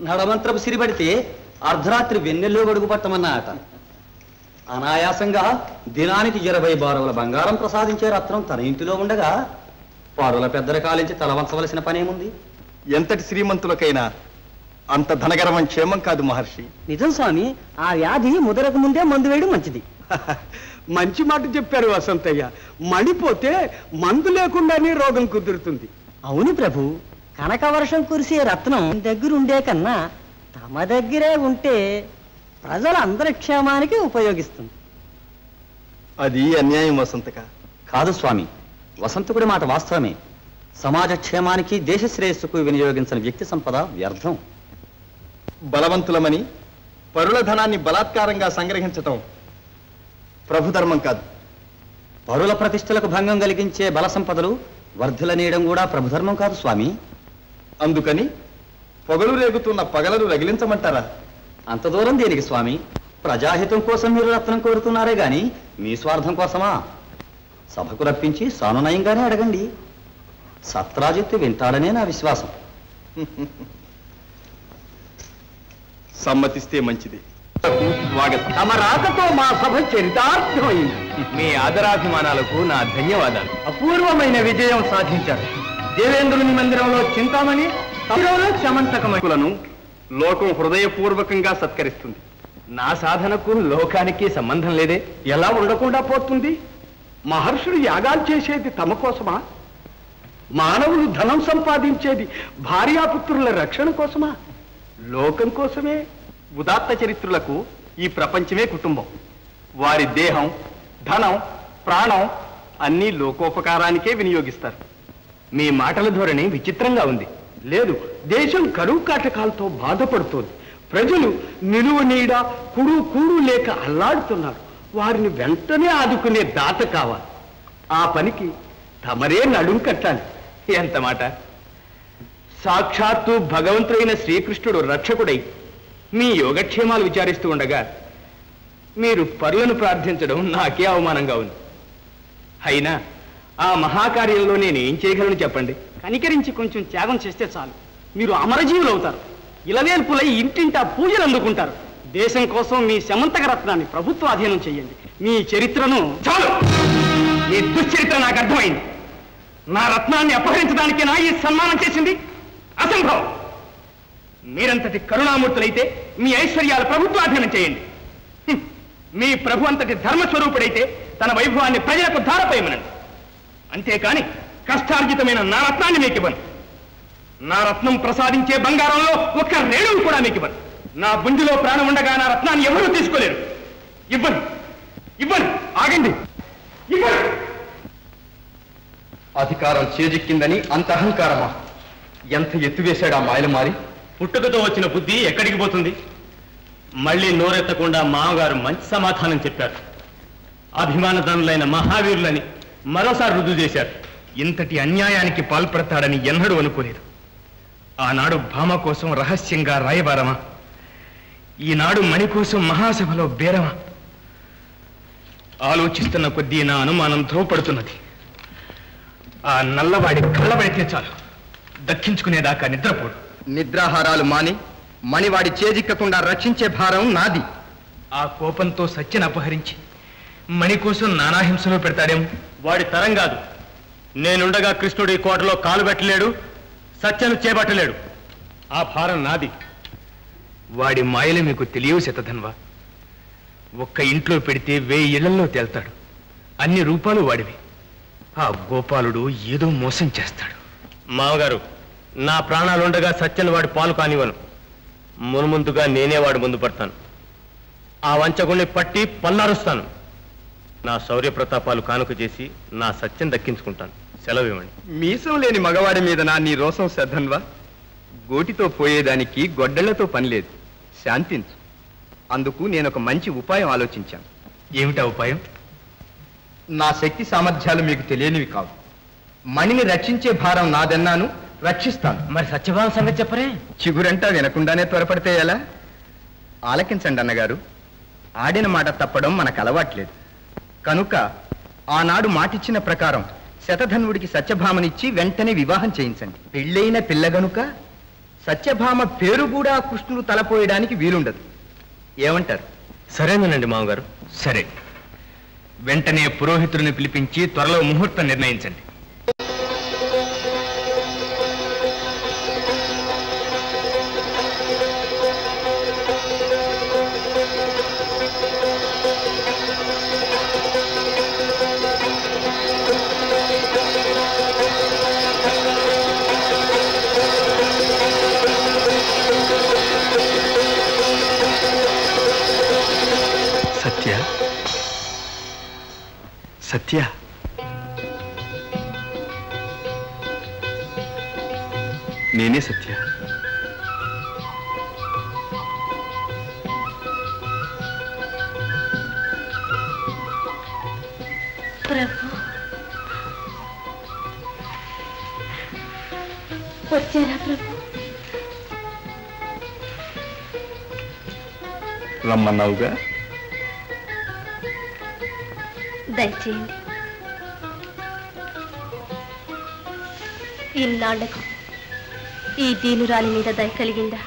నడమంత్రపు సిరిపడితే అర్ధరాత్రి వెన్నెల్లో గడుగు పట్టమన్నాట. అనాయాసంగా దినానికి 20 బారుల బంగారం ప్రసాదించే రత్నం తన ఇంటిలో ఉండగా పారుల పెద్దల కాలించి తలవంచవలసిన పనేముంది? ఎంతటి శ్రీమంతులకైనా అంత ధనగర్వం క్షేమం కాదు మహర్షి. నిజం స్వామి, ఆ వ్యాధి ముదరకు ముందే మందు వేయడం మంచిది. మంచి మాట చెప్పారు వసంతయ్య. మణిపోతే మందు లేకుండానే రోగం కుదురుతుంది. అవును ప్రభు, కనక వర్షం కురిసే రత్నం దగ్గరుండే కన్నా తమ దగ్గరే ఉంటే ప్రజలందరి క్షేమానికి ఉపయోగిస్తుంది. అది అన్యాయం వసంతక. కాదు స్వామి, వసంతకుడి మాట వాస్తవమే. సమాజ క్షేమానికి దేశ శ్రేయస్సుకు వినియోగించిన వ్యక్తి సంపద వ్యర్థం. బలవంతులమని పరుల ధనాన్ని బలాత్కారంగా సంగ్రహించటం ప్రభుధర్మం కాదు. పరుల ప్రతిష్టలకు భంగం కలిగించే బల సంపదలు వర్ధిలనీయడం కూడా ప్రభుధర్మం కాదు స్వామి. అందుకని పొగలు రేగుతున్న పగలను రగిలించమంటారా? అంత దూరం దేనికి స్వామి? ప్రజాహితం కోసం మీరు రత్నం కోరుతున్నారే గాని మీ స్వార్థం కోసమా? సభకు రప్పించి సానునయంగానే అడగండి. సత్రాజిత్తు వింటాడనే నా విశ్వాసం. సమ్మతిస్తే మంచిది. స్వాగతం. తమ రాకతో మా సభ చరితార్థమైంది. మీ ఆదరాభిమానాలకు నా ధన్యవాదాలు. అపూర్వమైన విజయం సాధించారు. దేవేంద్రుని మందిరంలో చింతామణి, శమంతకమణులను లోకం హృదయపూర్వకంగా సత్కరిస్తుంది. నా సాధనకు లోకానికి సంబంధం లేదే. ఎలా ఉండకుండా పోతుంది? మహర్షులు యాగాలు చేసేది తమ కోసమా? మానవులు ధనం సంపాదించేది భార్యాపుత్రుల రక్షణ కోసమా? లోకం కోసమే. ఉదాత్త చరిత్రులకు ఈ ప్రపంచమే కుటుంబం. వారి దేహం, ధనం, ప్రాణం అన్నీ లోకోపకారానికే వినియోగిస్తారు. మీ మాటల ధోరణి విచిత్రంగా ఉంది. లేదు, దేశం కరువు కాటకాలతో బాధపడుతోంది. ప్రజలు నిలువ నీడ కూడు లేక అల్లాడుతున్నారు. వారిని వెంటనే ఆదుకునే దాత కావాలి. ఆ పనికి తమరే నడుం కట్టాలి. ఎంత మాట! సాక్షాత్తు భగవంతుడైన శ్రీకృష్ణుడు రక్షకుడై మీ యోగక్షేమాలు విచారిస్తూ ఉండగా మీరు పరులను ప్రార్థించడం నాకే అవమానంగా ఉంది. అయినా ఆ మహాకార్యంలో నేనేం చేయగలను చెప్పండి. కనికరించి కొంచెం త్యాగం చేస్తే చాలు, మీరు అమరజీవులు అవుతారు. ఇలవేల్పులై ఇంటింటా పూజలు అందుకుంటారు. దేశం కోసం మీ శమంతక రత్నాన్ని ప్రభుత్వ అధీనం చేయండి. మీ చరిత్రను చాలు! ఈ దుశ్చరిత్ర నాకు అర్థమైంది. నా రత్నాన్ని అపహరించడానికి నా ఈ సన్మానం చేసింది అసంభవం. మీరంతటి కరుణామూర్తులైతే మీ ఐశ్వర్యాలు ప్రభుత్వాధీనం చేయండి. మీ ప్రభు అంతటి ధర్మస్వరూపుడైతే తన వైభవాన్ని ప్రజలకు ధారపోయమనండి. అంతేకాని కష్టార్జితమైన నా రత్నాన్ని మీకు ఇవ్వను. నా రత్నం ప్రసాదించే బంగారంలో ఒక్క రేణువు కూడా మీకు ఇవ్వను. నా బుంజులో ప్రాణం ఉండగా నా రత్నాన్ని ఎవరూ తీసుకోలేరు. ఇవ్వను, ఇవ్వను. ఆగండి, ఇవ్వను. అధికారం చేజిక్కిందని అంత అహంకారమా? ఎంత ఎత్తువేశాడు ఆ మాయలు మారి. పుట్టుకతో వచ్చిన బుద్ధి ఎక్కడికి పోతుంది? మళ్ళీ నోరెత్తకుండా మామగారు మంచి సమాధానం చెప్పారు. అభిమానధనులైన మహావీరులని మరోసారి రుజువు చేశారు. ఇంతటి అన్యాయానికి పాల్పడతాడని ఎన్నడూ అనుకోలేదు. ఆనాడు భామ కోసం రహస్యంగా రాయబారమా? ఈనాడు మణి కోసం మహాసభలో బేరమా? ఆలోచిస్తున్న కొద్దీ నా అనుమానం ధ్రువపడుతున్నది. ఆ నల్లవాడి కళ్ళబడితే చాలు, దక్కించుకునేదాకా నిద్రపోడు. నిద్రాహారాలు మాని మణివాడి చేజిక్కకుండా రక్షించే భారం నాది. ఆ కోపంతో సత్యను అపహరించి మణి కోసం నానాహింసలో పెడతాడేమో. వాడి తరం కాదు. నేనుండగా కృష్ణుడి కోటలో కాలు పెట్టలేడు, సత్యను చేపట్టలేడు. ఆ భారం నాది. వాడి మాయలు మీకు తెలియవు శతధన్వా. ఒక్క ఇంట్లో పెడితే 1000 ఇళ్లలో తేల్తాడు. అన్ని రూపాలు వాడివి. ఆ గోపాలుడు ఏదో మోసం చేస్తాడు. మామగారు, నా ప్రాణాలుండగా సత్యను వాడి పాలు కానివ్వను. మున్ముందుగా నేనే వాడి ముందు పడతాను. ఆ వంచకుణ్ణి పట్టి పల్లారుస్తాను. నా శౌర్య ప్రతాపాలు కానుక చేసి నా సత్యం దక్కించుకుంటాను. సెలవివ్వండి. మీసం లేని మగవాడి మీద నా నీ రోసం శ్రద్ధన్వా. గోటితో పోయేదానికి గొడ్డళ్లతో పని లేదు. శాంతించు. అందుకు నేను ఒక మంచి ఉపాయం ఆలోచించాను. ఏమిటా ఉపాయం? నా శక్తి సామర్థ్యాలు మీకు తెలియనివి కావు. మణిని రక్షించే భారం నాదన్నాను, రక్షిస్తాను. మరి సత్యభామ సంగతి చెప్పరే? చిగురంటా వినకుండానే త్వరపడితే ఎలా? ఆలకించండి అన్నగారు. ఆడిన మాట తప్పడం మనకు అలవాట్లేదు. కనుక ఆనాడు మాటిచ్చిన ప్రకారం శతధన్వుడికి సత్యభామనిచ్చి వెంటనే వివాహం చేయించండి. పెళ్ళైన పిల్ల గనుక సత్యభామ పేరు కూడా కృష్ణుడు తలపోయడానికి వీలుండదు. ఏమంటారు? సరేనండి మామగారు. సరే, వెంటనే పురోహితుడిని పిలిపించి త్వరలో ముహూర్తం నిర్ణయించండి. సత్య, సత్య, నేనే సత్య. ప్రభు, వచ్చారా ప్రభు? రమ్మన్నావుగా. దయచేయండి. ఇన్నాళ్లకు ఈ దీనురాలి మీద దయ కలిగిందా?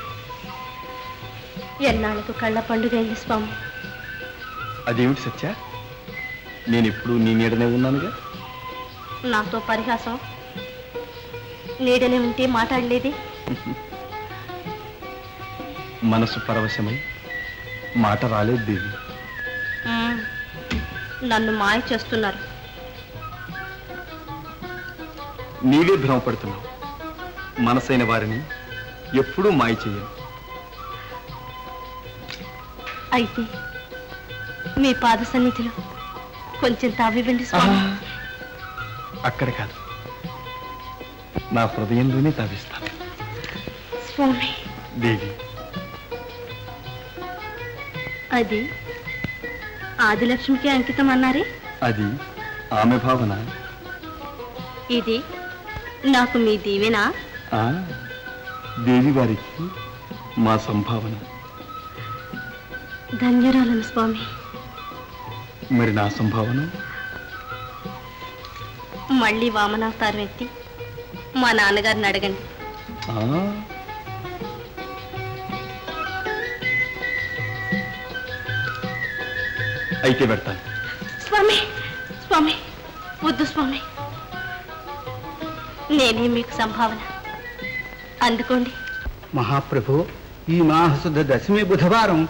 ఎన్నాళ్లకు కళ్ళ పండుగైంది స్వామి. అదేమిటి సత్య? నేనెప్పుడు నీ నీడనే ఉన్నానుగా. నాతో పరిహాసం? నీడనే ఉంటే మాట్లాడలేదే. మనసు పరవశమై మాట రాలేదు దేవి. నన్ను మాయ చేస్తున్నారు. నీవే భ్రమపడుతున్నావు. మనసైన వారిని ఎప్పుడూ మాయ చెయ్యను. అయితే మీ పాద సన్నిధిలో కొంచెం తావివ్వండి స్వామి. అక్కడ కాదు, నా హృదయంలోనే తావిస్తాను స్వామి. దేవి, అది ఆదిలక్ష్మికి అంకితం అన్నారే? అది ఆమె భావన ఇది నాకు మీ దీవెనా? దేవి వారికి మా సంభావన. ధన్యరాలను స్వామి. మరి నా సంభావన? మళ్ళీ వామనావతారం ఎత్తి మా నాన్నగారిని అడగండి. అయితే పెడతాను. స్వామి స్వామి వద్దు స్వామి, నేనే మీకు సంభావన. అందుకోండి. మహాప్రభు, ఈ మాసశుద్ధ దశమి బుధవారం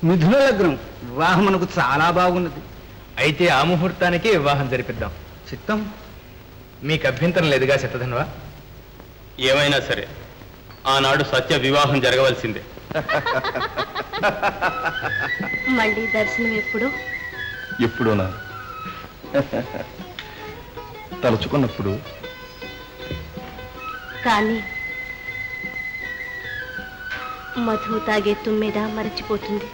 మిథున లగ్నం. వివాహం మనకు చాలా బాగున్నది. అయితే ఆ ముహూర్తానికే వివాహం జరిపిద్దాం. చిత్తం. మీకు అభ్యంతరం లేదుగా శతధన్వా? ఏమైనా సరే ఆనాడు సత్య వివాహం జరగవలసిందే. మళ్ళీ దర్శనం ఎప్పుడు? ఎప్పుడోనా? తలుచుకున్నప్పుడు. కానీ మధు తాగే తుమ్మెద మరచిపోతుంది.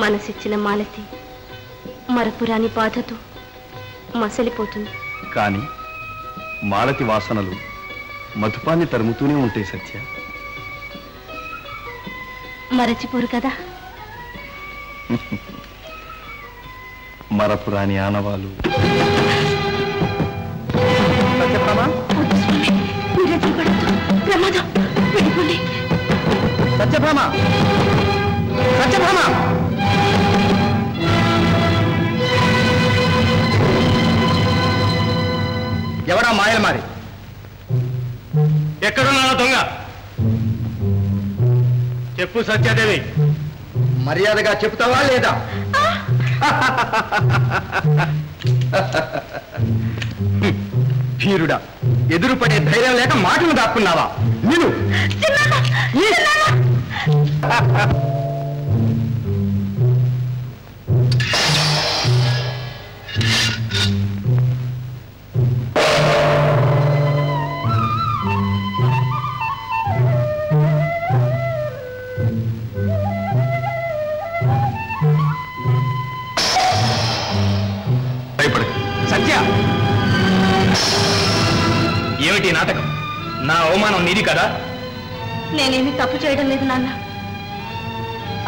మనసిచ్చిన మాలతి మరపురాని బాధతో మసలిపోతుంది. కానీ మాలతి వాసనలు మధుపాన్ని తరుముతూనే ఉంటాయి సత్య. మరచిపోరు కదా? మరపురాని ఆనవాలు. ప్రమాదం. వెళ్ళిపోండి. సత్యభామ, సత్యభామ! ఎవడా మాయల మారి? ఎక్కడున్నాను దొంగ? చెప్పు సత్యాదేవి. మర్యాదగా చెప్తావా లేదా? భీరుడా, ఎదురుపడే ధైర్యం లేక మాటలు దాక్కున్నావా? నేను సత్య, ఏమిటి నాటకం? నా అవమానం నీది కదా? నేనేమి తప్పు చేయడం లేదు నాన్న.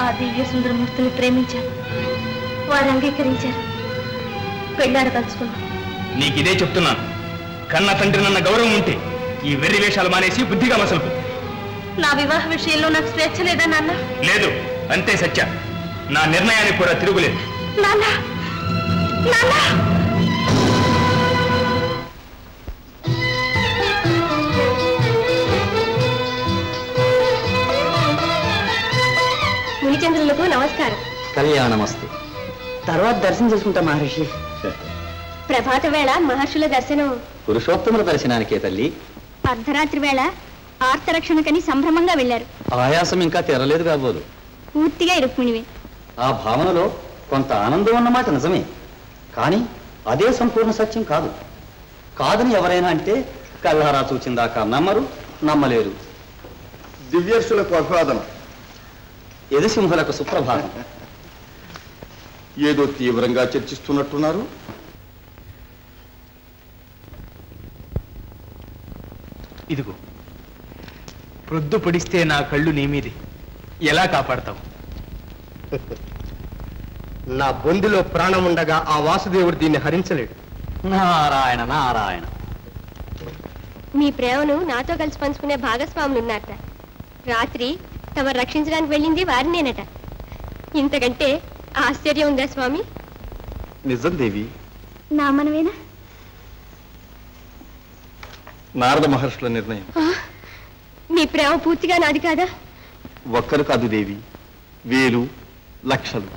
ఆ దివ్య సుందరమూర్తిని ప్రేమించాను, వారు అంగీకరించారు, పెళ్ళాడదలుచుకున్నాను. నీకిదే చెప్తున్నాను. కన్న తండ్రి నన్న గౌరవం ఉంటే ఈ వెర్రి వేషాలు మానేసి బుద్ధిగా మసలుకు. నా వివాహ విషయంలో నాకు స్వేచ్ఛ లేదా నాన్న? లేదు, అంతే సత్య. నా నిర్ణయానికి కూడా తిరుగులేదు. నాన్న, నాన్న! మునిచంద్రులకు నమస్కారం. కళ్యాణమస్తు. తర్వాత దర్శనం చేసుకుంటా మహర్షి. ప్రభాత వేళ మహర్షుల దర్శనం. పురుషోత్తముల దర్శనానికే తల్లి. అర్ధరాత్రి వేళ ఆర్తరక్షణకని సంభ్రమంగా వెళ్లారు. ఆయాసం ఇంకా తెరలేదు కాబోలు. పూర్తిగా రుక్మిణివే. ఆ భావనలో కొంత ఆనందం అన్నమాట నిజమే, కానీ అదే సంపూర్ణ సత్యం కాదు. కాదని ఎవరైనా అంటే కల్లారా చూచిందాకా నమ్మరు, నమ్మలేరు. దివ్యర్షులకు అభివాదనం. యదుసింహులకు సుప్రభాతం. ఏదో తీవ్రంగా చర్చిస్తున్నట్టున్నారు. ఇదిగో, ప్రొద్దు పొడిస్తే నా కళ్ళు నీ మీది. ఎలా కాపాడతావు? నా బొందిలో ప్రాణం ఉండగా ఆ వాసుదేవుడు దీన్ని హరించలేడు. నారాయణ నారాయణ. మీ ప్రేమను నాతో కలిసి పంచుకునే భాగస్వాములు ఉన్నారట. రాత్రి తమ రక్షించడానికి వెళ్ళింది వారినేనట. ఇంతకంటే ఆశ్చర్యం ఉందా స్వామి? నిజం దేవి. నా మనమేనా? నారద మహర్షుల నిర్ణయం. మీ ప్రేమ పూర్తిగా నాది కాదా? ఒక్కరు కాదు దేవి, వేలు లక్షలు.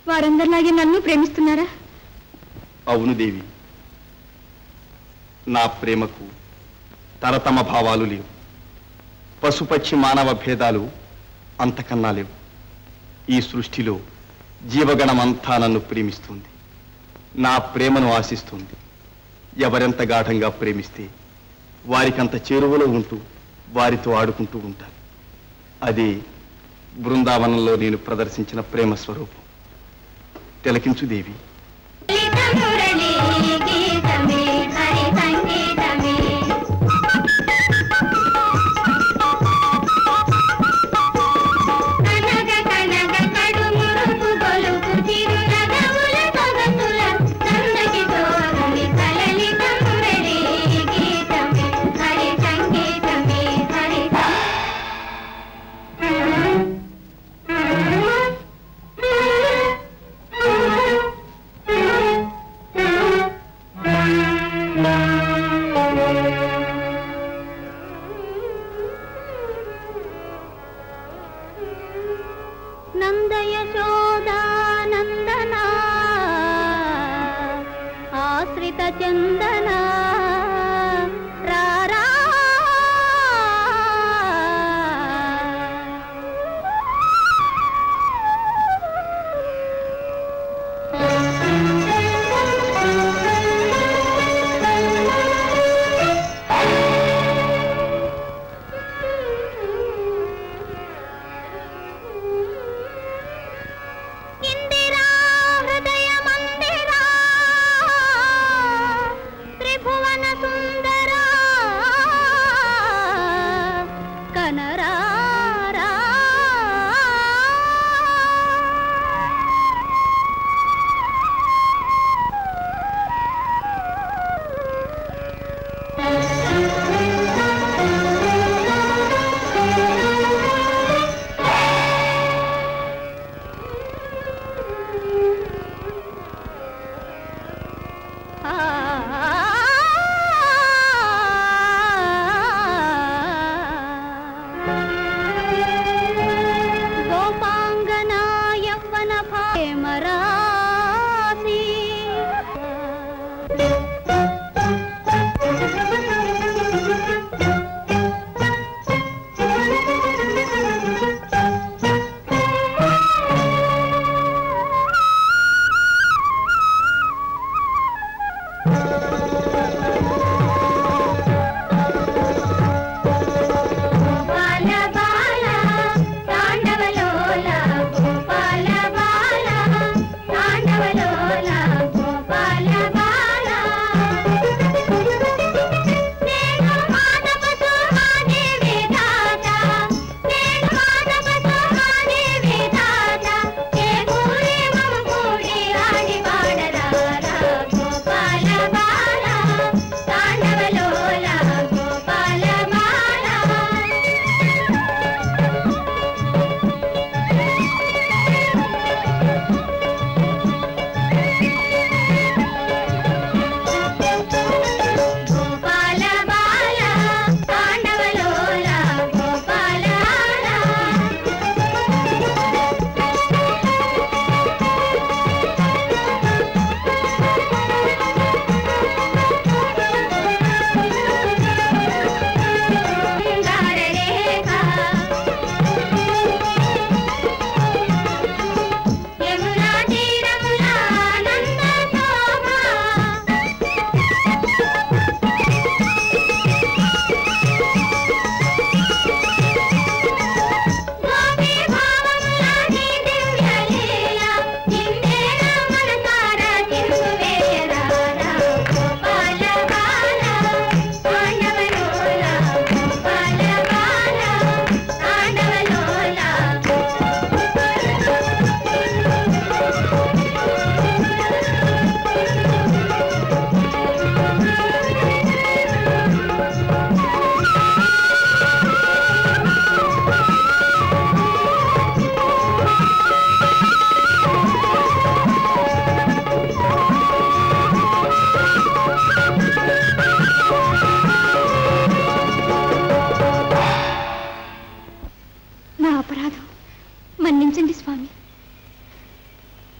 వారందరిలాగే నన్ను ప్రేమిస్తున్నారా? అవును దేవి. నా ప్రేమకు తరతమ భావాలు లేవు. పశుపక్షి మానవ భేదాలు అంతకన్నా లేవు. ఈ సృష్టిలో జీవగణమంతా నన్ను ప్రేమిస్తుంది, నా ప్రేమను ఆశిస్తుంది. ఎవరెంత గాఢంగా ప్రేమిస్తే వారికంత చేరువలో ఉంటూ వారితో ఆడుకుంటూ ఉంటారు. అదే బృందావనంలో నేను ప్రదర్శించిన ప్రేమ స్వరూపం. తిలకించు దేవి. నందయశోదానందనా ఆశ్రిత చందనా రారా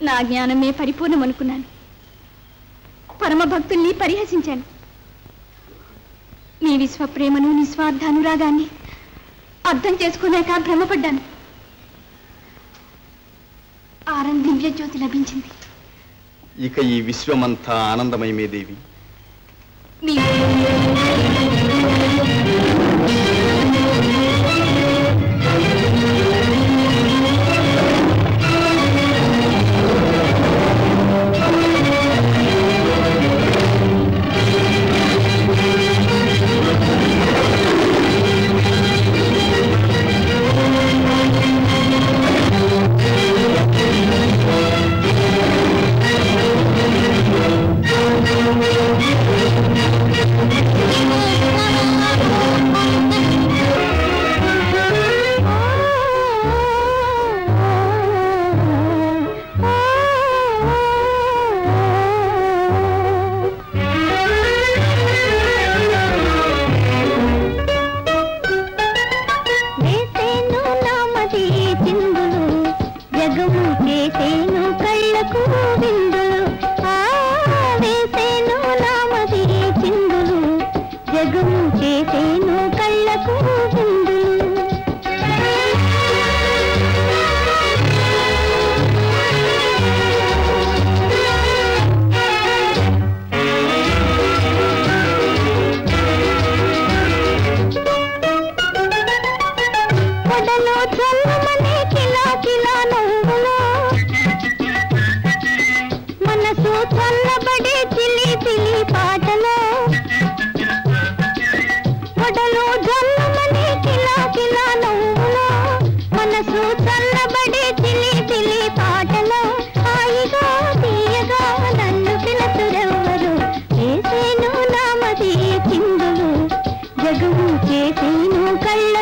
నా జ్ఞానమే పరిపూర్ణమనుకున్నాను. పరమ భక్తుల్ని పరిహసించాను. మీ విశ్వప్రేమను నిస్వార్థ అనురాగాన్ని అర్థం చేసుకున్నాక భ్రమపడ్డాను. దివ్య జ్యోతి లభించింది. ఇక ఈ విశ్వమంతా ఆనందమయమే దేవి. Oh,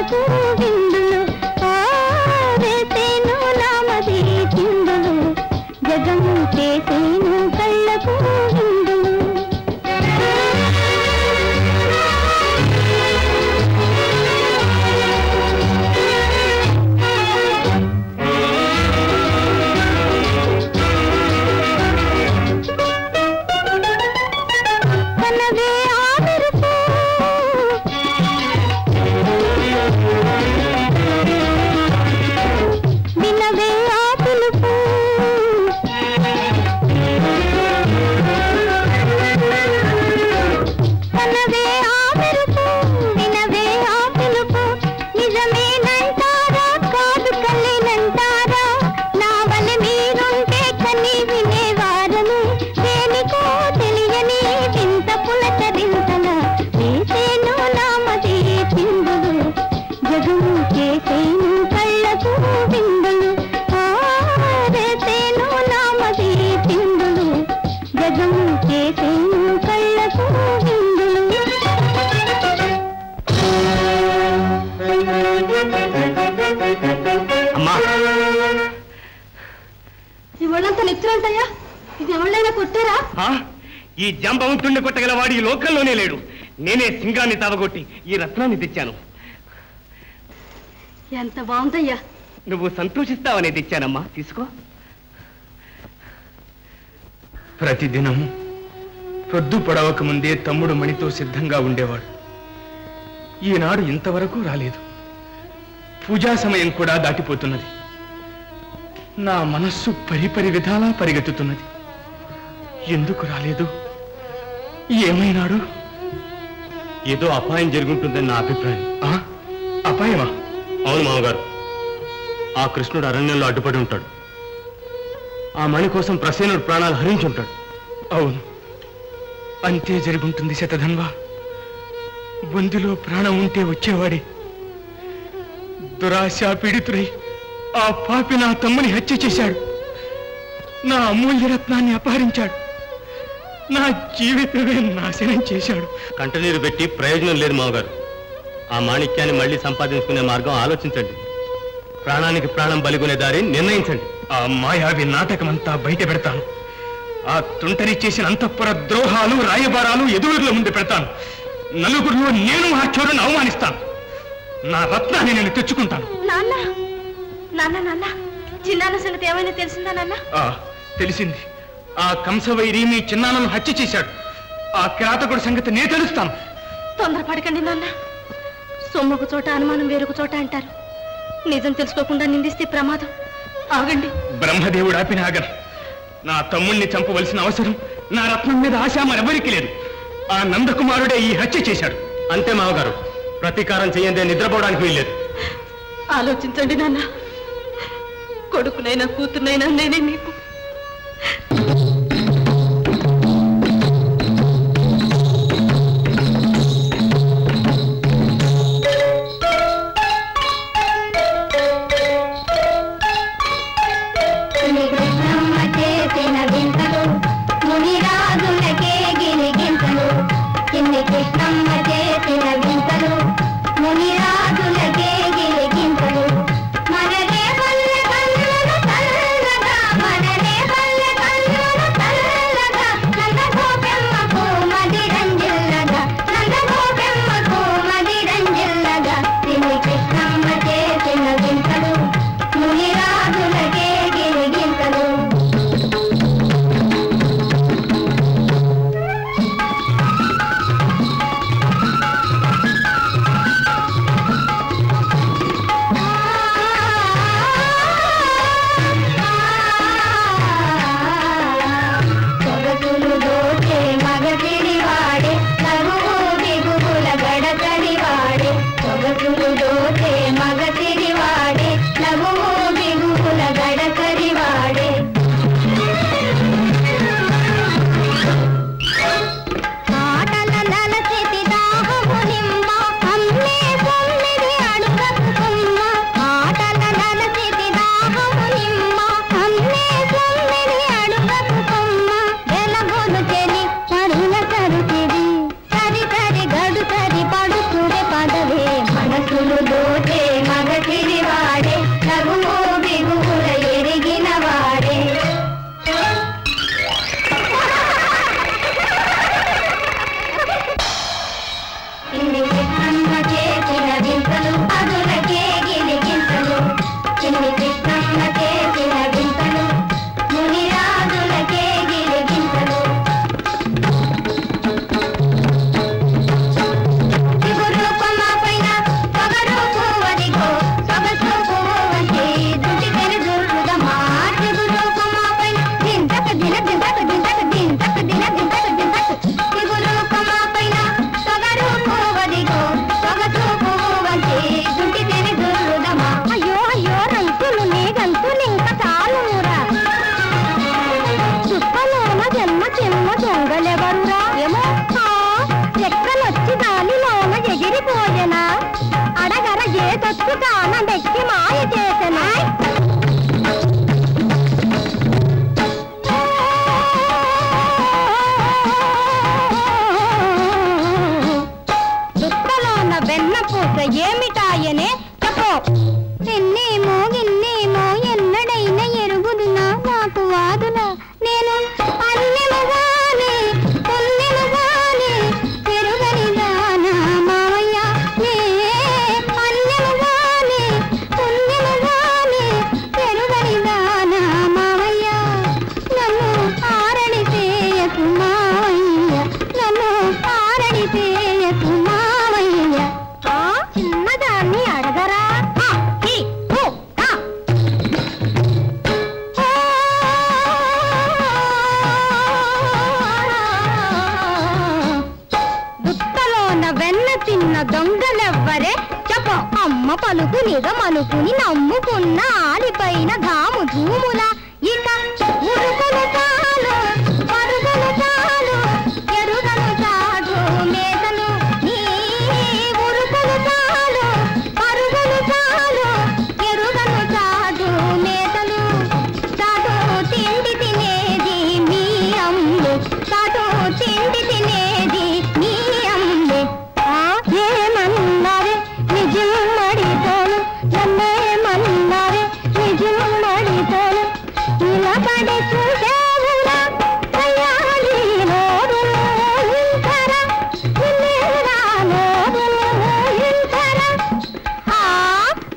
కళ్ళకు విందులు వేసేను నామది చిందులు జగము చేసేను కళ్ళకు విందులు కనవే ఆవిరుపు వినవే ఆ పిలుపు కనవే ఆ మెరుపు వినవే ఆ పిలుపు నిజమేనంటారా కాదు కల్లేనంటారా నా వల్ల మీరుంటే కని వినేవారను దేనికో తెలియని వింత పులకరింతల వేసేను నామది చిందులు జగము చేసేను కళ్ళకు విందులు వేసేను నామది చిందులు జగము చేసేను కళ్ళకు విందులు అమ్మా ఈ ఒళ్ళంతా నెత్తులంటాయా ఇది ఎవళ్ళైనా కొట్టారా ఈ జంబవంతుణ్ణి కొట్టగల వాడు ఈ లోకంలోనే లేడు. నేనే సింగాన్ని తావగొట్టి ఈ రత్నాన్ని తెచ్చాను. ఎంత బాగుందయ్యా. నువ్వు సంతోషిస్తావనే తెచ్చానమ్మా, తీసుకో. ప్రతిదినం పొద్దు పొడవక ముందే తమ్ముడు మణితో సిద్ధంగా ఉండేవాడు. ఈనాడు ఇంతవరకు రాలేదు. పూజా సమయం కూడా దాటిపోతున్నది. నా మనస్సు పరిపరి విధాలా పరిగెత్తుతున్నది. ఎందుకు రాలేదు? ఏమైనాడు? ఏదో అపాయం జరుగుంటుందని నా అభిప్రాయం. అపాయమా? అవును మామగారు, ఆ కృష్ణుడు అరణ్యంలో అడ్డుపడి ఉంటాడు. ఆ మణి కోసం ప్రసేనుడు ప్రాణాలు హరించుంటాడు. అవును, అంతే జరుగుంటుంది శతధన్వా. బొందిలో ప్రాణం ఉంటే వచ్చేవాడే. దురాశ పీడితుడై ఆ పాపి నా తమ్ముని హత్య చేశాడు. నా అమూల్యరత్నాన్ని అపహరించాడు. నా జీవితమే నాశనం చేశాడు. కంటనీరు పెట్టి ప్రయోజనం లేదు మామగారు. ఆ మాణిక్యాన్ని మళ్ళీ సంపాదించుకునే మార్గం ఆలోచించండి. ప్రాణానికి ప్రాణం బలిగొనే దారి నిర్ణయించండి. ఆ మాయావి నాటకమంతా బయట పెడతాను. ఆ తుంటరి చేసిన అంతఃపుర ద్రోహాలు రాయబారాలు ఎదురుల ముందు పెడతాను. నలుగురిలో నేను ఆ చోరుని అవమానిస్తాను. నా రత్నాన్ని నేను తెచ్చుకుంటాను. నాన్న నాన్న నాన్న చిన్నాన్న సంగతి ఏమైనా తెలిసిందా నాన్న? తెలిసింది. ఆ కంసవైరి మీ చిన్నాన్నను హత్య చేశాడు. ఆ కిరాతకుడి సంగతి నేను తెలుస్తాను. తొందరపడకండి నాన్న. సొమ్ముకు చోట అనుమానం వేరొక చోట అంటారు. నిజం తెలుసుకోకుండా నిందిస్తే ప్రమాదం. ఆగండి. బ్రహ్మదేవుడు ఆపిన ఆగను. నా తమ్ముణ్ణి చంపవలసిన అవసరం నా రత్నం మీద ఆశ మరెవరికి లేదు. ఆ నందకుమారుడే ఈ హత్య చేశాడు. అంతే మామగారు, ప్రతీకారం చేయందే నిద్రపోవడానికి వీల్లేదు. ఆలోచించండి నాన్న. కొడుకునైనా కూతురునైనా నేనే మీకు. కృష్ణమ్మ చేసిన వింతలు మునిరాజులకే గిలిగింతలు మనదే వల్ల కన్నులను చల్లగా మన దొంగలెవ్వరే చెప్ప అమ్మ పలుకు నిజమనుకుని నమ్ముకున్న ఆలిపైన ధాము ధూముల ఇక ఉరుకులు చాలు పరుగులు చాలు ఎరుగను చాడు మేకలు నీ ఉరుకులు చాలు పరుగులు చాలు ఎరుగను చాడు మేకలు చాటు తిండి తినేది మీ అమ్ము చాటు తిండి తినేది మీ అమ్ము ఏమన్నారే నిజం మడితోను నన్నేమన్నారే నిజం మడితోను నిలబడి చూసేవురా కయ్యాలి నోరును ఇంతరా నిన్నేరా నోరును ఇంతరా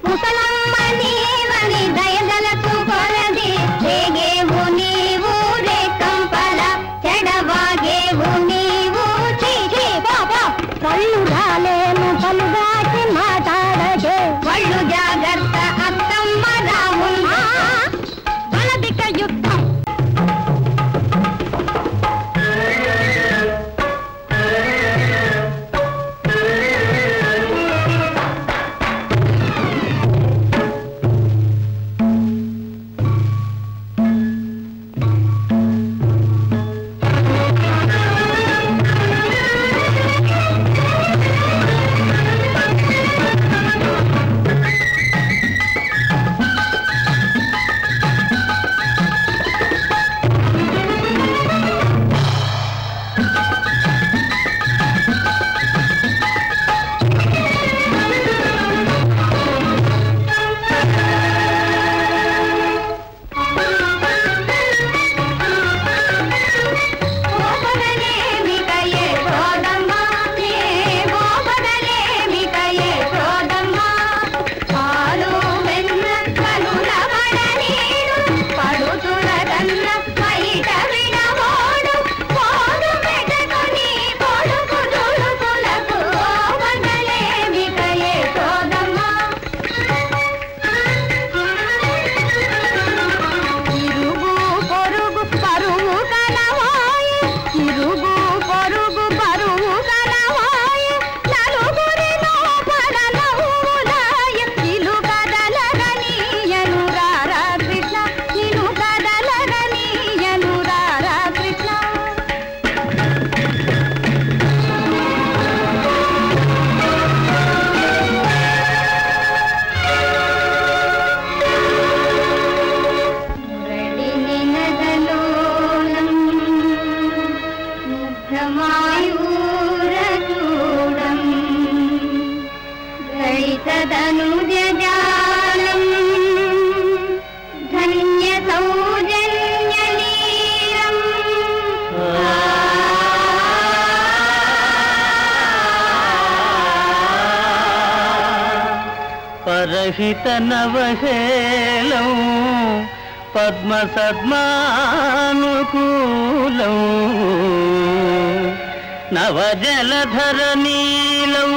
ముసలమ్మ నీవని దయదలకు కొలది రేగేవు నీవు రేకంపల చెడవాగేవు నీవు చీచి బాబా కళ్ళు రాలేను పలుగాచి మాట్లాడగే కళ్ళు జాగ్రత్త అత్తమ్మ రాముమ్మ బలదిక యుద్ధం పరహిత నవహేలం పద్మ సద్మానుకూలం నవజలధర నీలం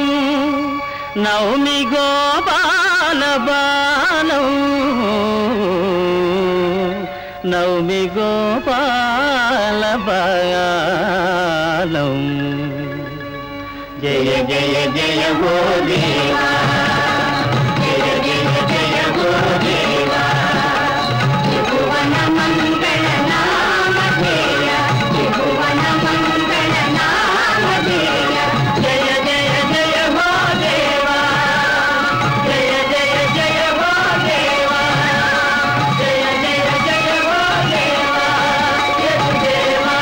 నౌమి గోపాల బాలం నౌమి గోపాల బాలం జయ జయ జయ హో దేవా జయ జయ జయ హో దేవా త్రిభువన మంగళ నామధేయ త్రిభువన మంగళ నామధేయ జయ జయ జయ హో దేవా జయ జయ జయ హో దేవా జయ జయ జయ హో దేవా యదుదేవా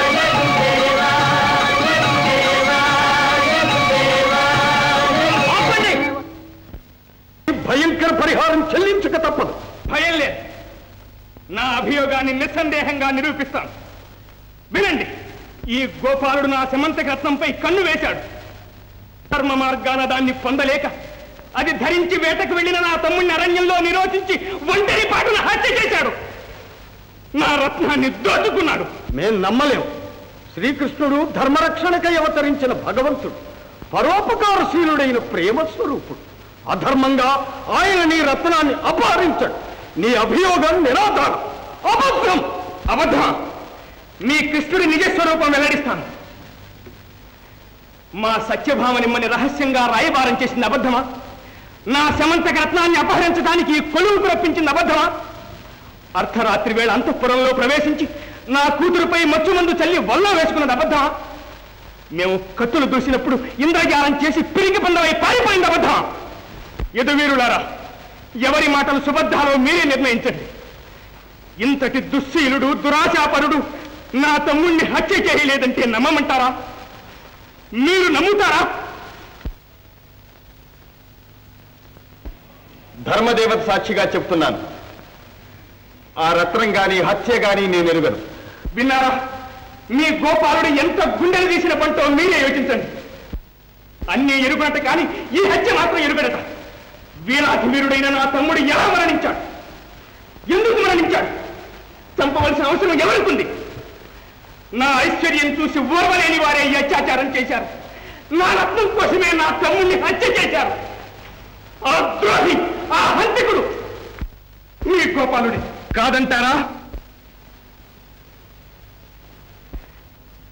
యదుదేవా యదుదేవా యదుదేవా. భయంకర పరిహారం చెల్లించక తప్పదు. భయం లేదు. నా అభియోగాన్ని నిస్సందేహంగా నిరూపిస్తాను. వినండి. ఈ గోపాలుడు నా సమంతక రత్నంపై కన్ను వేశాడు. ధర్మ మార్గాన దాన్ని పొందలేక అది ధరించి వేటకు వెళ్లిన నా తమ్ముడిని అరణ్యంలో నిరోధించి ఒంటరి పాటున హత్య చేశాడు. నా రత్నాన్ని దోచుకున్నాడు. మేం నమ్మలేం. శ్రీకృష్ణుడు ధర్మరక్షణకై అవతరించిన భగవంతుడు, పరోపకారశీలుడైన ప్రేమ స్వరూపుడు. అధర్మంగా ఆయన నీ రత్నాన్ని అపహరించాడు. నీ అభియోగం నిరాధారం, అబద్ధం. అబద్ధం. మీ కృష్ణుడి నిజస్వరూపం వెల్లడిస్తాను. మా సత్యభామ నిమ్మని రహస్యంగా రాయబారం చేసింది అబద్ధమా? నా సమంతక రత్నాన్ని అపహరించడానికి కొలువుకు రప్పించింది అబద్ధమా? అర్ధరాత్రి వేళ అంతఃపురంలో ప్రవేశించి నా కూతురుపై మచ్చుమందు చల్లి వల్లో వేసుకున్నది అబద్ధమా? మేము కత్తులు దూసినప్పుడు ఇంద్రజాలం చేసి పిరికి పందమై పారిపోయింది అబద్ధమా? యదువీరులారా, ఎవరి మాటలు సుబద్ధాలో మీరే నిర్ణయించండి. ఇంతటి దుశ్శీలుడు, దురాశాపరుడు నా తమ్ముణ్ణి హత్య చేయలేదంటే నమ్మమంటారా? మీరు నమ్ముతారా? ధర్మదేవత సాక్షిగా చెప్తున్నాను, ఆ రత్నం గాని హత్య గాని నేను ఎరుగను. విన్నారా? మీ గోపాలుడు ఎంత గుండెలు తీసిన పంటో మీరే యోచించండి. అన్నీ ఎరుగనట కానీ ఈ హత్య మాత్రం ఎరుగడట. వీరాధి వీరుడైన నా తమ్ముడు ఎలా మరణించాడు? ఎందుకు మరణించాడు? చంపవలసిన అవసరం ఎవరికుంది? నా ఐశ్వర్యం చూసి ఓర్వలేని వారే ఈ అత్యాచారం చేశారు. నా రత్నం కోసమే నా తమ్ముడిని హత్య చేశారు. ఆ ద్రోహి, ఆ హంతకుడు మీ గోపాలుడి కాదంటారా?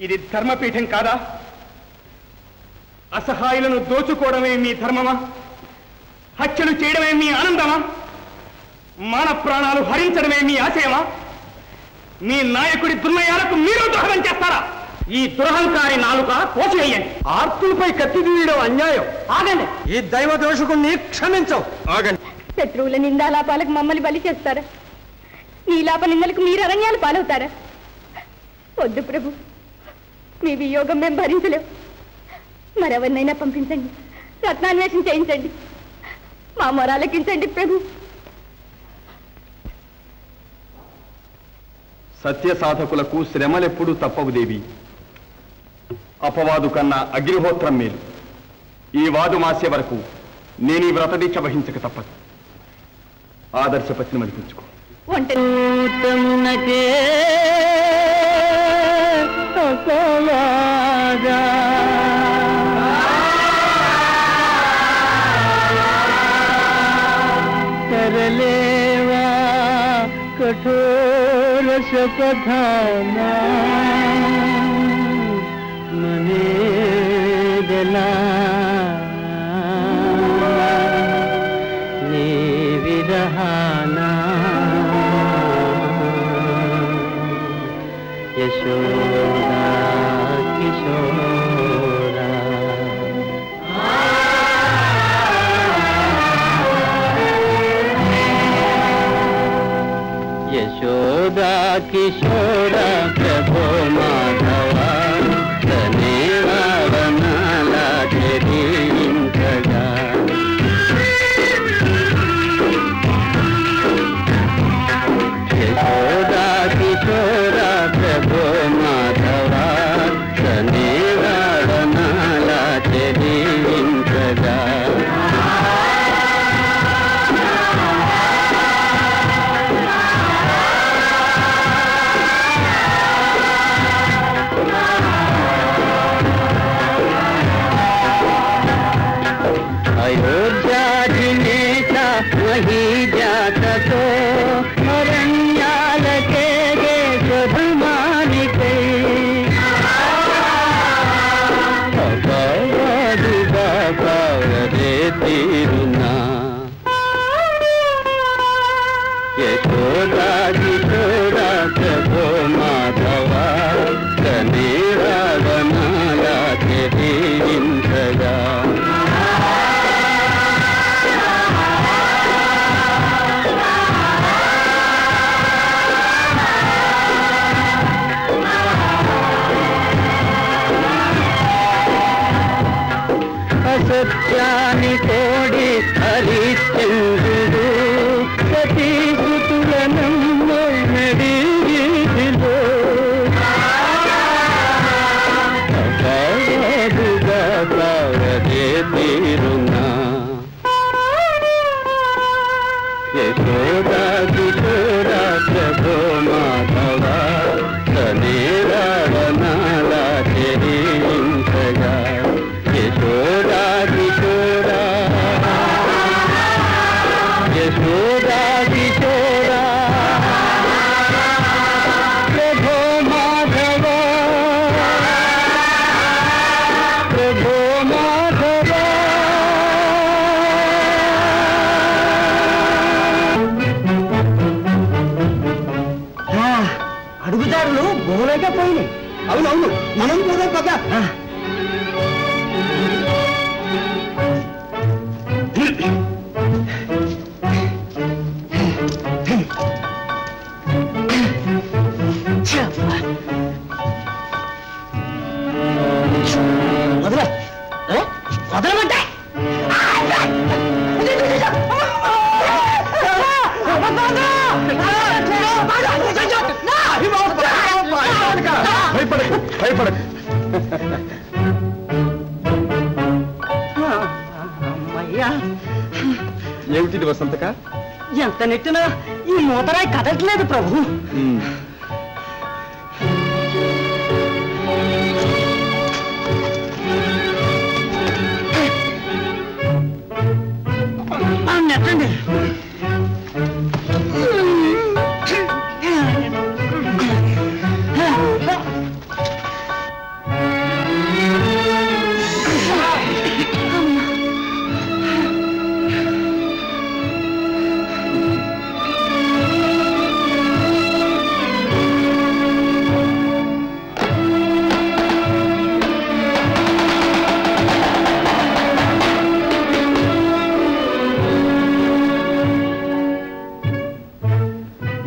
ఇది ధర్మపీఠం కాదా? అసహాయులను దోచుకోవడమే మీ ధర్మమా? హత్యలు చేయడమే మీ ఆనందమా? మాన ప్రాణాలు హరించడమే మీ ఆశయమా? మీ నాయకుడి దుర్నయాలకు మీరు దోహదం చేస్తారా? ఈ దురహంకారి నాలుక కోసివేయండి. ఆర్తులపై కత్తి తీయడం అన్యాయం. ఆగండి. ఈ దైవ దోషకుణ్ణి క్షమించవు. ఆగండి. శత్రువుల నిందాలాపాలకు మమ్మల్ని బలి చేస్తారా? నీలాప నిందలకు మీరు అరణ్యాలు పాలవుతారా? వద్దు ప్రభు, మీ వియోగం మేము భరించలేవు. మరెవరినైనా పంపించండి, రత్నాన్వేషణ చేయించండి, మా మొరాలకించండి ప్రభు. సత్య సాధకులకు శ్రమలెప్పుడూ తప్పవు దేవి. అపవాదు కన్నా అగ్నిహోత్రం మేలు. ఈ వాదు మాసే వరకు నేను ఈ వ్రతదీక్ష వహించక తప్పదు. ఆదర్శ పత్ని మనిపించుకో. करलेवा कठोर शपथाना मने दला ने विरहाना यशोदा किशोरा यशोदा किशोरा प्रभो माधवा तनेवा बनाला तेरींतगा यशोदा किशोरा प्रभो माधवा तनेवा बनाला तेरींतगा अयोध्याधिनेता वही जात तो अरण्याल के देश भ्रमानिके अपवादुगा पावरे तीरुना यशोदा किशोरा प्रभो माधवा तनेवा बनाला तेरींतगा సత్యాని తోడి హరిశ్చంద్రుడు సతీ సుతులనమ్మ నడిలో అపవాదుగా పావదే తీరునా యశోదా కిశోరా ప్రభో మాధవా తనేరా వనాలా తెరీంతగా यशोदा किशोरा यशोदा किशोरा వదలమంటే భయపడకు అమ్మయ్యా ఏమిటి వసంతక? ఎంత నెట్టినా ఈ మూతరాయి కదట్లేదు ప్రభు. నెట్టండి.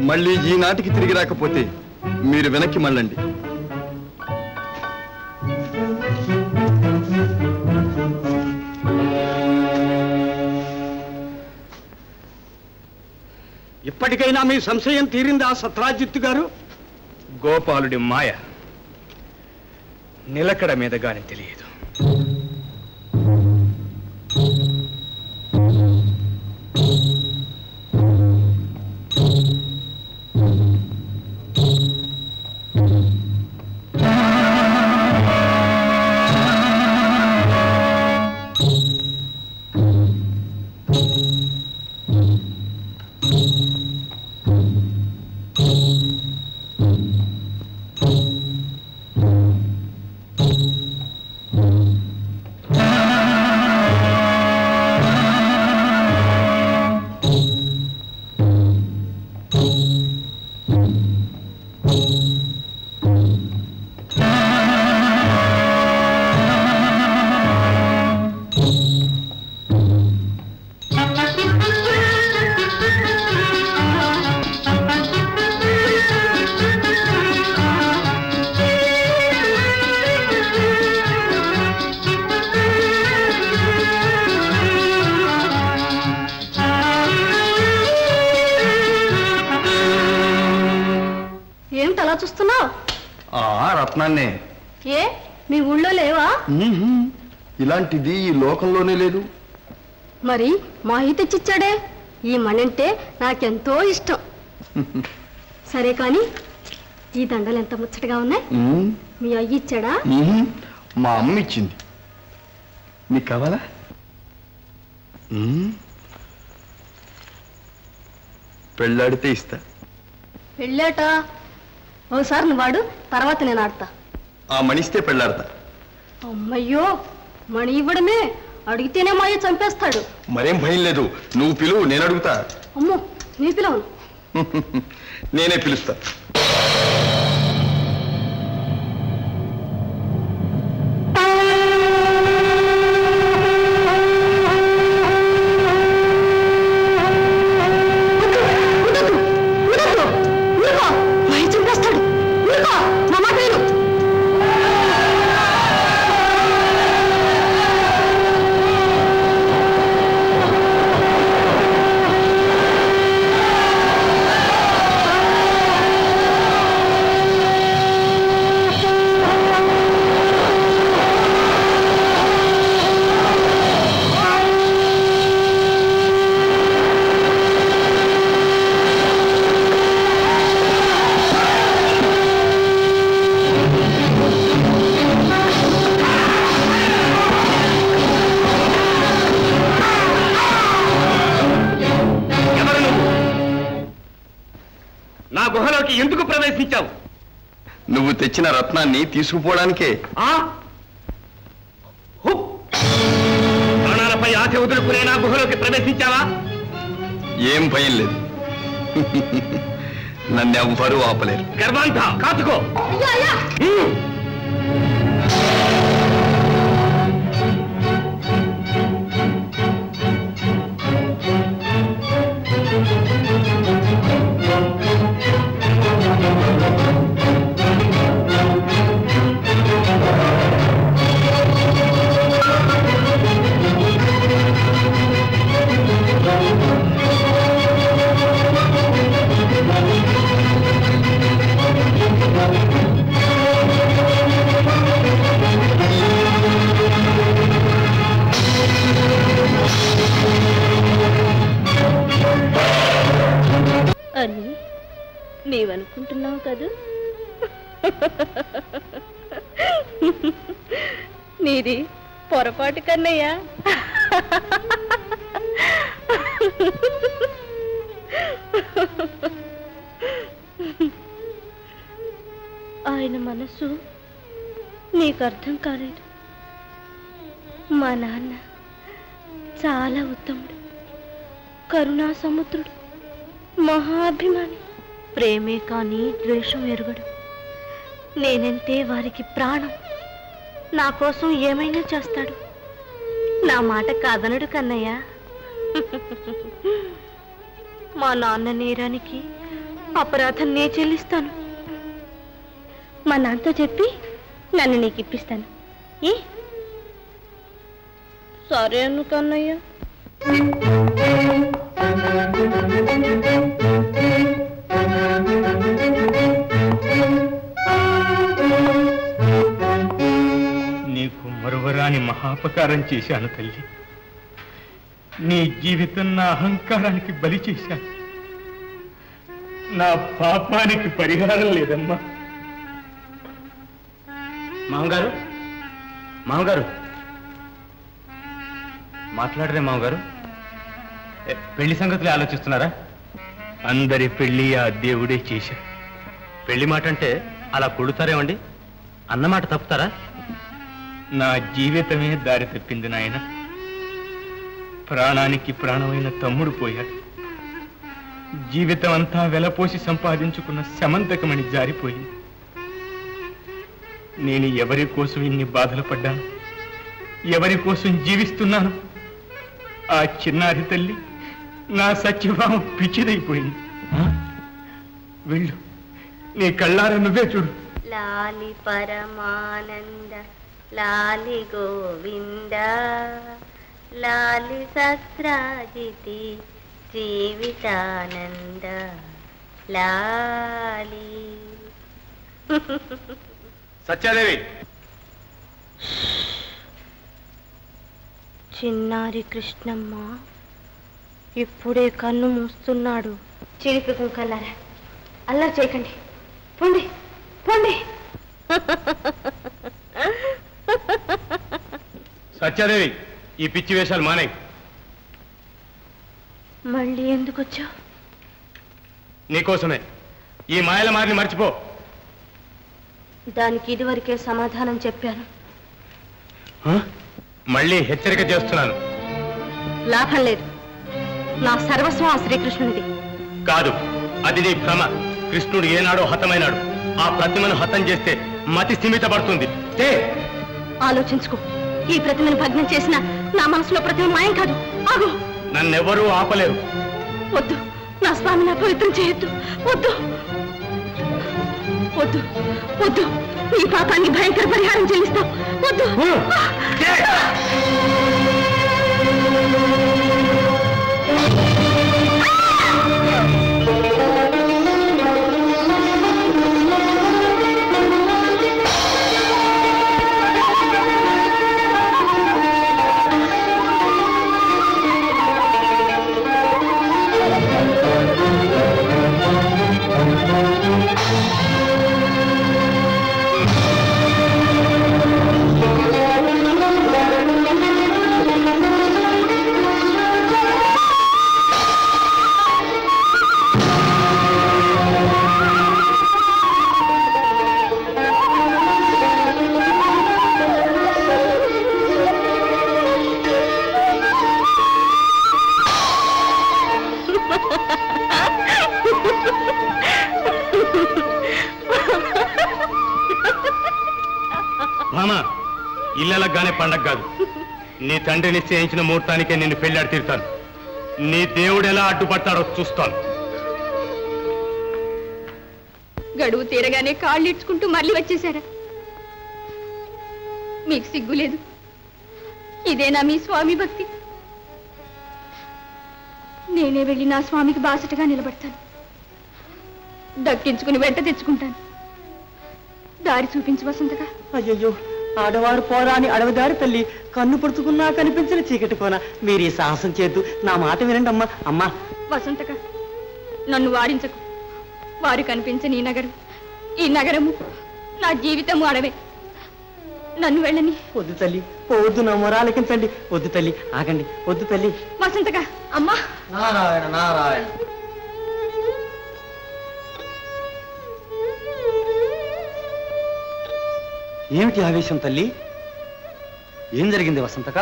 మళ్ళీ ఈనాటికి తిరిగి రాకపోతే మీరు వెనక్కి మళ్ళండి. ఇప్పటికైనా మీ సంశయం తీరిందా సత్రాజిత్తు గారు? గోపాలుడి మాయ నిలకడ మీద గాని తెలియదు. చూస్తున్నావు? రత్నాన్నే. ఏ మీ ఊళ్ళో లేవా? ఇలాంటిది ఈ లోకంలోనే లేదు. మరి మాహి తెచ్చిచ్చాడే. ఈ మణంటే నాకెంతో ఇష్టం. సరే కాని ఈ దండలు ఎంత ముచ్చటగా ఉన్నాయి. మీ అయ్యి ఇచ్చాడా? మా అమ్మ ఇచ్చింది. నీకు కావాలా? పెళ్ళాడితే ఇస్తా. పెళ్ళాట ఓసారి నువ్వు వాడు, తర్వాత నేను ఆడతా. ఆ మణిస్తే పెళ్ళాడతా. అమ్మయ్యో, మణి ఇవ్వడమే, అడిగితేనే మాయ చంపేస్తాడు. మరేం భయం లేదు, నువ్వు పిలువు, నేను అడుగుతా. అమ్మో, నీ పిలవను. నేనే పిలుస్తా. ఎందుకు ప్రవేశించావు? నువ్వు తెచ్చిన రత్నాన్ని తీసుకుపోవడానికే. ప్రాణాలపై ఆశ వదులుకునే నా గుహలోకి ప్రవేశించావా? ఏం భయం లేదు, నన్నెవ్వరూ ఆపలేరు. గర్వాంతా కాచుకో. అని నీవనుకుంటున్నావు కదూ? నీది పొరపాటు కన్నయ్యా. ఆయన మనసు నీకు అర్థం కాలేదు. మా నాన్న చాలా ఉత్తముడు, కరుణా సముద్రుడు, మహాభిమాని. ప్రేమే కానీ ద్వేషం ఎరుగడు. నేనంటే వారికి ప్రాణం. నా కోసం ఏమైనా చేస్తాడు. నా మాట కాదనడు కన్నయ్య. మా నాన్న నేరానికి అపరాధం నే చెల్లిస్తాను. మా నాన్నతో చెప్పి నన్ను నీకు ఇప్పిస్తాను. ఏ సరే అను కన్నయ్య. నీకు మరువరాని మహాపకారం చేశాను తల్లి. నీ జీవితం నా అహంకారానికి బలి చేశాను. నా పాపానికి పరిహారం లేదమ్మా. మామగారు, మామగారు మాట్లాడరే మామగారు. పెళ్లి సంగతులు ఆలోచిస్తున్నారా? అందరి పెళ్లి ఆ దేవుడే చేశాడు. పెళ్లి మాట అంటే అలా కొడుతారేమండి? అన్నమాట తప్పుతారా? నా జీవితమే దారి తప్పింది నాయన. ప్రాణానికి ప్రాణమైన తమ్ముడు పోయాడు. జీవితం అంతా వెలపోసి సంపాదించుకున్న సమంతకమణి జారిపోయింది. నేను ఎవరి కోసం ఇన్ని బాధలు పడ్డాను, ఎవరి కోసం జీవిస్తున్నాను? ఆ చిన్నారి తల్లి నా సత్యభావం పిచ్చిదైపోయింది. వెళ్ళు, నీ కళ్ళారా నువ్వే చూడు. లాలి పరమానంద లాలి గోవింద లాలి సత్రాజితి జీవితానంద లాలి. సత్యాదేవి, చిన్నారి కృష్ణమ్మ ఇప్పుడే కన్ను మూస్తున్నాడు. చిలిపి కుంకల్లారా అల్లరి చేయకండి, పోండి పోండి. సత్యాదేవి, ఈ పిచ్చి వేషాలు మానే. మళ్ళీ ఎందుకు వచ్చావు? నీకోసమే. ఈ మాయల మారిని మర్చిపో. దానికి ఇదివరకే సమాధానం చెప్పాను. మళ్ళీ హెచ్చరిక చేస్తున్నాను. లాభం లేదు. నా సర్వస్వం ఆ శ్రీకృష్ణుడిది. కాదు, అది నీ భ్రమ. కృష్ణుడు ఏనాడో హతమైనాడు. ఆ ప్రతిమను హతం చేస్తే మతి స్థిమితపడుతుంది. ఆలోచించుకో. ఈ ప్రతిమను భగ్నం చేసిన నా మనసులో ప్రతిమ మాయం కాదు. ఆగు. నన్నెవరూ ఆపలేరు. వద్దు, నా స్వామి నా పవిత్రం చేయొద్దు. వద్దు వద్దు వద్దు. ఈ పాపానికి భయంకర పరిహారం చెల్లిస్తాం. వద్దు. ఇల్లెలగానే పండగ కాదు. నీ తండ్రి నిశ్చయించిన ముహూర్తానికే నిన్ను పెళ్ళాడి తీరుతాను. నీ దేవుడు ఎలా అడ్డుపడతాడో చూస్తాను. గడువు తీరగానే కాళ్ళు ఇడ్చుకుంటూ మళ్ళీ వచ్చేశారా? మీకు సిగ్గు లేదు? ఇదేనా మీ స్వామి భక్తి? నేనే వెళ్ళి నా స్వామికి బాసటగా నిలబడతాను. దక్కించుకుని వెంట తెచ్చుకుంటాను. దారి చూపించు వసంతగా. అయ్యయ్యో, ఆడవారు పోరా అని అడవిదారి తల్లి, కన్ను పుడుచుకున్నా కనిపించిన చీకటి కోన. మీరు ఈ సాహసం చేద్దు, నా మాట వినండి అమ్మా. అమ్మా వసంతగా, నన్ను వారించకు. వారు కనిపించని ఈ నగరము నా జీవితము అడవే. నన్ను వెళ్ళని. వద్దు తల్లి, పోవద్దు, నా మొరాలకించండి. వద్దు తల్లి, ఆగండి. వద్దు తల్లి. వసంతగా, అమ్మా. నారాయణ నారాయణ. ఏమిటి ఆవేశం తల్లి? ఏం జరిగింది వసంతక?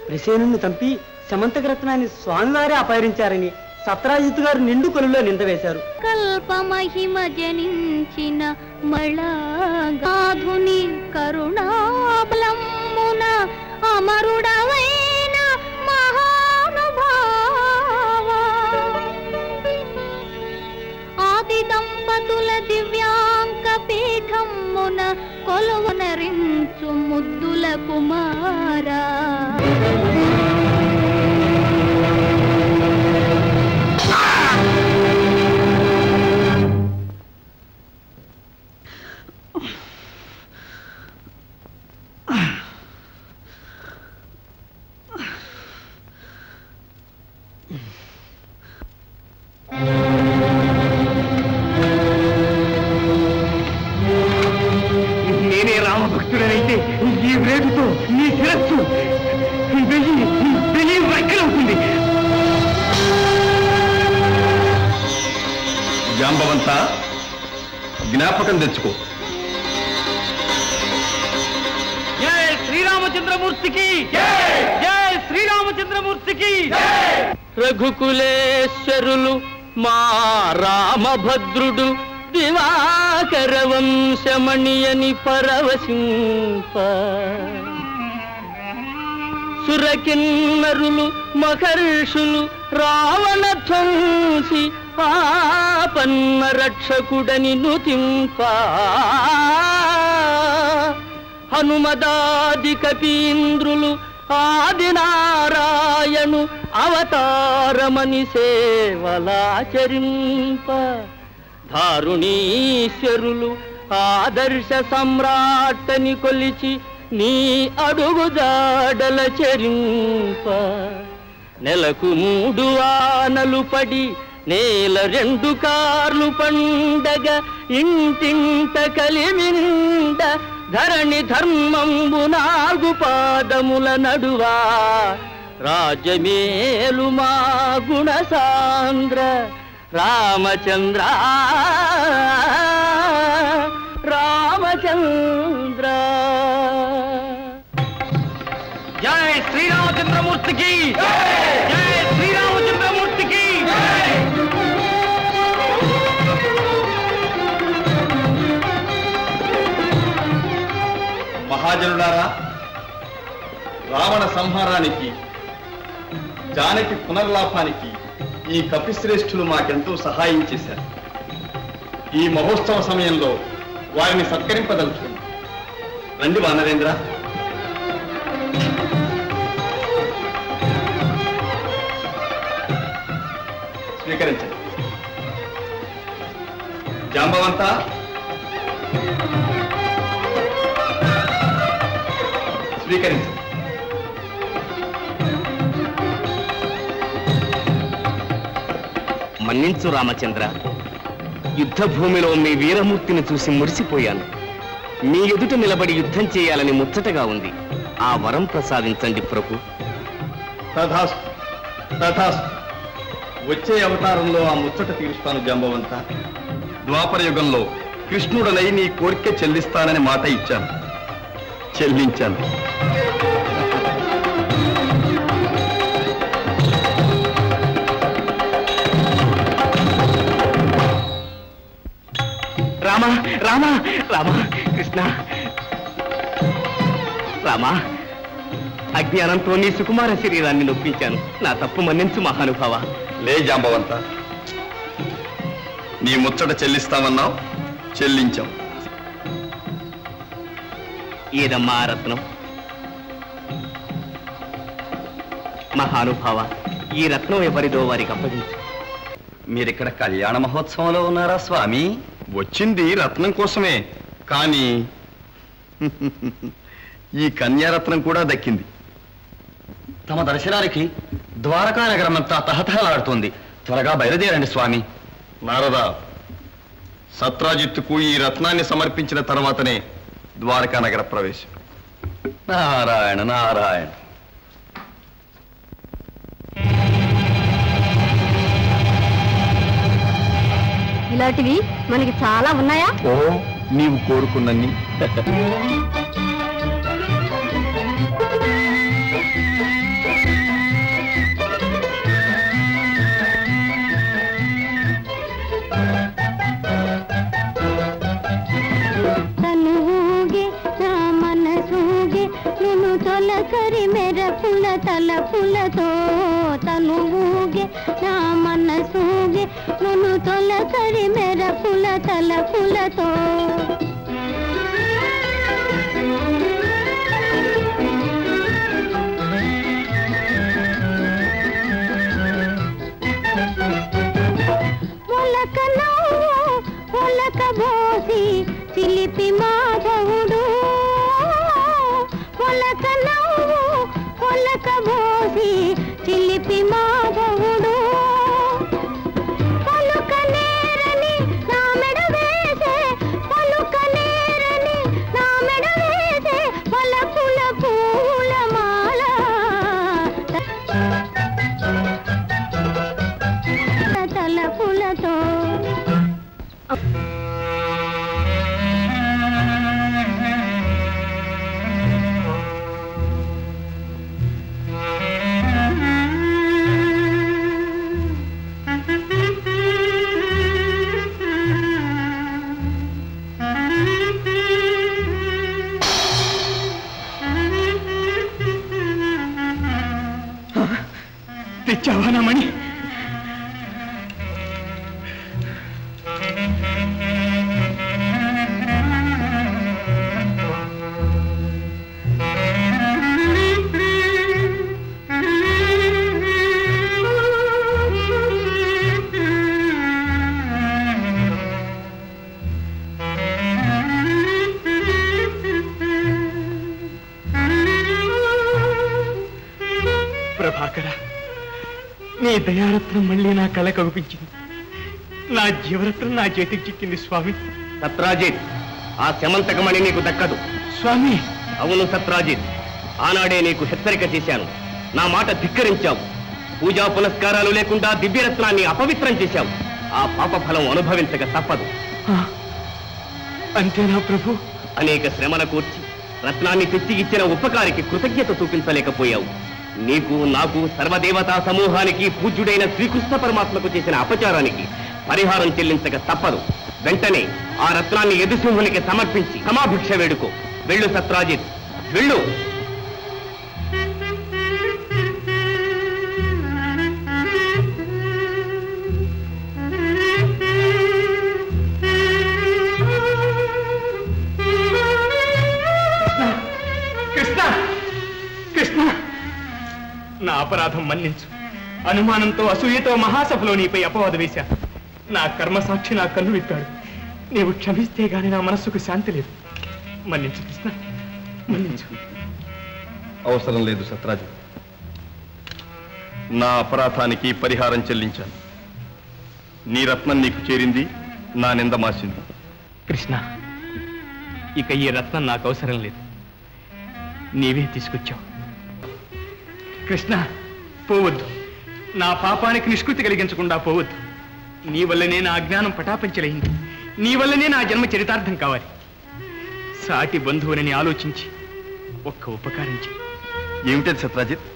ప్రసేనుణ్ణి చంపి సమంతక రత్నాన్ని స్వామివారే అపహరించారని సత్రాజిత్ గారు నిండు కొలులో నింద వేశారు. కల్పమహిమ జనించిన మళగాధుని కరుణాబలమున అమరుడవైన మహానుభావ, ఆది దంపతుల దివ్యాంక పీఠమున కొలువనరించు ముద్దుల కుమారా. నేనే రామభక్తుడనైతే ఈ వేడుతో నీ శిరస్సు వెయ్యి రెక్కలవుతుంది. జాంబవంత, జ్ఞాపకం తెచ్చుకో. జై శ్రీరామచంద్రమూర్తికి, జై శ్రీరామచంద్రమూర్తికి. రఘుకులేశ్వరులు మా రామభద్రుడు దివాకర వంశమణియని పరవశింప, సురకిన్నరులు మహర్షులు రావణ ధ్వంసి ఆపన్న రక్షకుడని నుతింప, హనుమదాది కపీంద్రులు ఆదినారాయణు అవతారమని సేవలాచరింప, దారుణీశ్వరులు ఆదర్శ సమ్రాట్టని కొలిచి నీ అడుగుజాడల చరింప, నెలకు 3 వానలు పడి నేల 2 కార్లు పండగ, ఇంటింట కలిమిండ ధరణి ధర్మంబు 4 పాదముల నడువా, రాజమేలు మా గుణసాంద్ర రామచంద్ర రామచంద్ర. జై శ్రీరామచంద్రమూర్తికి, జై శ్రీరామచంద్రమూర్తికి. మహాజనులారా, రావణ సంహారానికి, జానకి పునర్లాభానికి ఈ కపిశ్రేష్ఠులు మాకెంతో సహాయం చేశారు. ఈ మహోత్సవ సమయంలో వారిని సత్కరింపదలుచుకున్నాం. రండి వానరేంద్ర. స్వీకరించండి. జాంబవంత, స్వీకరించండి. మన్నించు రామచంద్ర, యుద్ధ భూమిలో మీ వీరమూర్తిని చూసి మురిసిపోయాను. మీ ఎదుట నిలబడి యుద్ధం చేయాలని ముచ్చటగా ఉంది. ఆ వరం ప్రసాదించండి ప్రభు. తథాస్తు, తథాస్తు. వచ్చే అవతారంలో ఆ ముచ్చట తీరుస్తాను జాంబవంత. ద్వాపర యుగంలో కృష్ణుడనై నీ కోరిక చెల్లిస్తానని మాట ఇచ్చాను, చెల్లించాను. రామ రామ రామ కృష్ణ రామ. రామా, అజ్ఞానంతో నీ సుకుమార శరీరాన్ని నొప్పించాను. నా తప్పు మన్నించు మహానుభావ. లే జాంబవంత, నీ ముచ్చట చెల్లిస్తామన్నావు, చెల్లించాం. ఏదమ్మా ఆ రత్నం? మహానుభావ, ఈ రత్నం ఎవరిదో వారికి అప్పగించు. మీరిక్కడ కళ్యాణ మహోత్సవంలో ఉన్నారా స్వామి? వచ్చింది రత్నం కోసమే, కానీ ఈ కన్యారత్నం కూడా దక్కింది. తమ దర్శనానికి ద్వారకా నగరం అంతా తహతహలాడుతోంది. త్వరగా బయలుదేరండి స్వామి. నారద, సత్రాజిత్తుకు ఈ రత్నాన్ని సమర్పించిన తర్వాతనే ద్వారకా నగర ప్రవేశం. నారాయణ నారాయణ. ఇలాంటివి మనకి చాలా ఉన్నాయా? ఓ, నీవు కోరుకున్నన్ని. తొలకరి మెరపుల తలపులతో తనువుగే నా మనసూగే నును తొలకరి మెరపుల తలపులతో మొలక నవ్వు మొలక బోసి చిలిపి మాధవుడు పొలక నవ్వు పొలక బోసి చిలిపి మాధవుడు పలుక నేరని నా మెడ వేసే పలుక నేరని నా మెడ వేసే పలపుల పూల మాల తలపులతో తెచ్చావా నా మణి? ప్రభాకర, నీ దయారత్నం మళ్ళీ నా కళ కనిపించింది. నా జీవరత్నం నా చేతికి చిక్కింది స్వామి. సత్రాజిత్, ఆ శమంతకమణి నీకు దక్కదు. స్వామి. అవును సత్రాజిత్, ఆనాడే నీకు హెచ్చరిక చేశాను. నా మాట ధిక్కరించావు. పూజా పునస్కారాలు లేకుండా దివ్యరత్నాన్ని అపవిత్రం చేశావు. ఆ పాప ఫలం అనుభవించక తప్పదు. అంతేనా ప్రభు? అనేక శ్రమల కూర్చి రత్నాన్ని తెచ్చి ఇచ్చిన ఉపకారికి కృతజ్ఞత చూపించలేకపోయావు. నీకు నాకు సర్వదేవతా సమూహానికి పూజ్యుడైన శ్రీకృష్ణ పరమాత్మకు చేసిన అపచారానికి పరిహారం చెల్లించక తప్పదు. వెంటనే ఆ రత్నాన్ని యదుసింహునికి సమర్పించి క్షమాభిక్ష వేడుకో. వెళ్ళు సత్రాజిత్, వెళ్ళు. కృష్ణ, కృష్ణ, నా అపరాధం మన్నించు. అనుమానంతో అసూయతో మహాసభలో నీపై అపవాదు వేశా. నా కర్మసాక్షి నా కన్ను విప్పాడు. నీవు క్షమిస్తే గాని నా మనస్సుకు శాంతి లేదు. మన్నించు కృష్ణ, మన్నించు. అవసరం లేదు సత్రాజిత్. నా అపరాధానికి పరిహారం చెల్లించాను. నీ రత్నం నీకు చేరింది, నా నింద మాసింది. కృష్ణ, ఇక ఈ రత్నం నాకు అవసరం లేదు. నీవే తీసుకొచ్చావు. కృష్ణ, పోవద్దు. నా పాపానికి నిష్కృతి కలిగించకుండా పోవద్దు. నీ వల్లనే నా అజ్ఞానం పటాపంచలైంది. నీ వల్లనే నా జన్మ చరితార్థం కావాలి. సాటి బంధువునని ఆలోచించి ఒక్క ఉపకారం చెయ్యి. ఏమిటది సత్రాజిత్?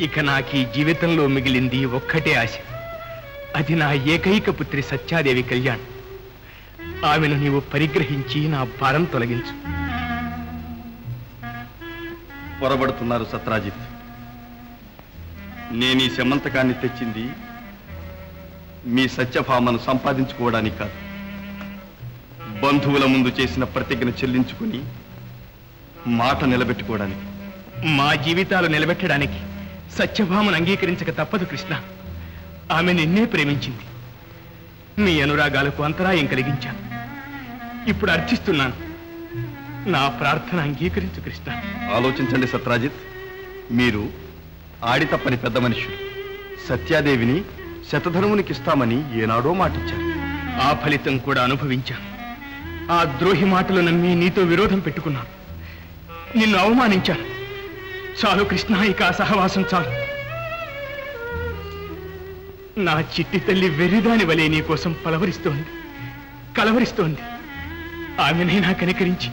ఇక నాకు ఈ జీవితంలో మిగిలింది ఒక్కటే ఆశ. అది నా ఏకైక పుత్రి సత్యాదేవి కళ్యాణ్. ఆమెను నీవు పరిగ్రహించి నా భారం తొలగించు. పొరబడుతున్నారు సత్రాజిత్. నేను ఈ శమంతకాన్ని తెచ్చింది మీ సత్యభామను సంపాదించుకోవడానికి కాదు, బంధువుల ముందు చేసిన ప్రతిజ్ఞ చెల్లించుకుని మాట నిలబెట్టుకోవడానికి. మా జీవితాలు నిలబెట్టడానికి సత్యభామను అంగీకరించక తప్పదు కృష్ణ. ఆమె నిన్నే ప్రేమించింది. మీ అనురాగాలకు అంతరాయం కలిగించాను. ఇప్పుడు అర్చిస్తున్నాను, నా ప్రార్థన అంగీకరించు కృష్ణ. ఆలోచించండి సత్రాజిత్, మీరు ఆడి తప్పని పెద్ద మనుషులు. సత్యాదేవిని శతధనువునికి ఇస్తామని ఏనాడో మాటిచ్చారు. ఆ ఫలితం కూడా అనుభవించాను. ఆ ద్రోహి మాటలు నమ్మి నీతో విరోధం పెట్టుకున్నాను, నిన్ను అవమానించాను. చాలు కృష్ణ, ఇక ఆ సహవాసం చాలు. నా చిట్టి తల్లి వెర్రిదాని వలె నీ కోసం పలవరిస్తోంది, కలవరిస్తోంది. ఆమెనైనా కనికరించి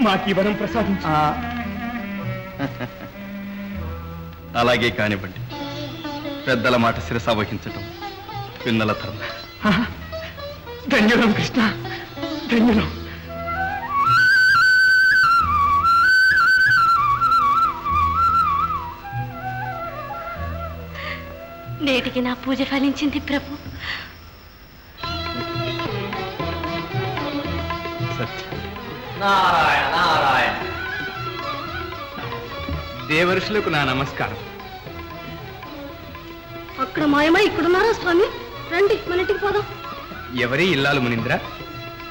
మాకు ఈ వరం ప్రసాదించు. అలాగే కానివ్వండి. పెద్దల మాట శిరస వహించటం పిన్నల ధర్మ. ధన్యులం కృష్ణ, ధన్యులం. నేటికి నా పూజ ఫలించింది ప్రభు. నారాయణ నారాయణ. దేవర్షులకు నా నమస్కారం. అక్కడ మాయమై ఇక్కడున్నారా స్వామి? రండి మన ఇంటికి పోదాం. ఎవరి ఇల్లాలు మునీంద్ర?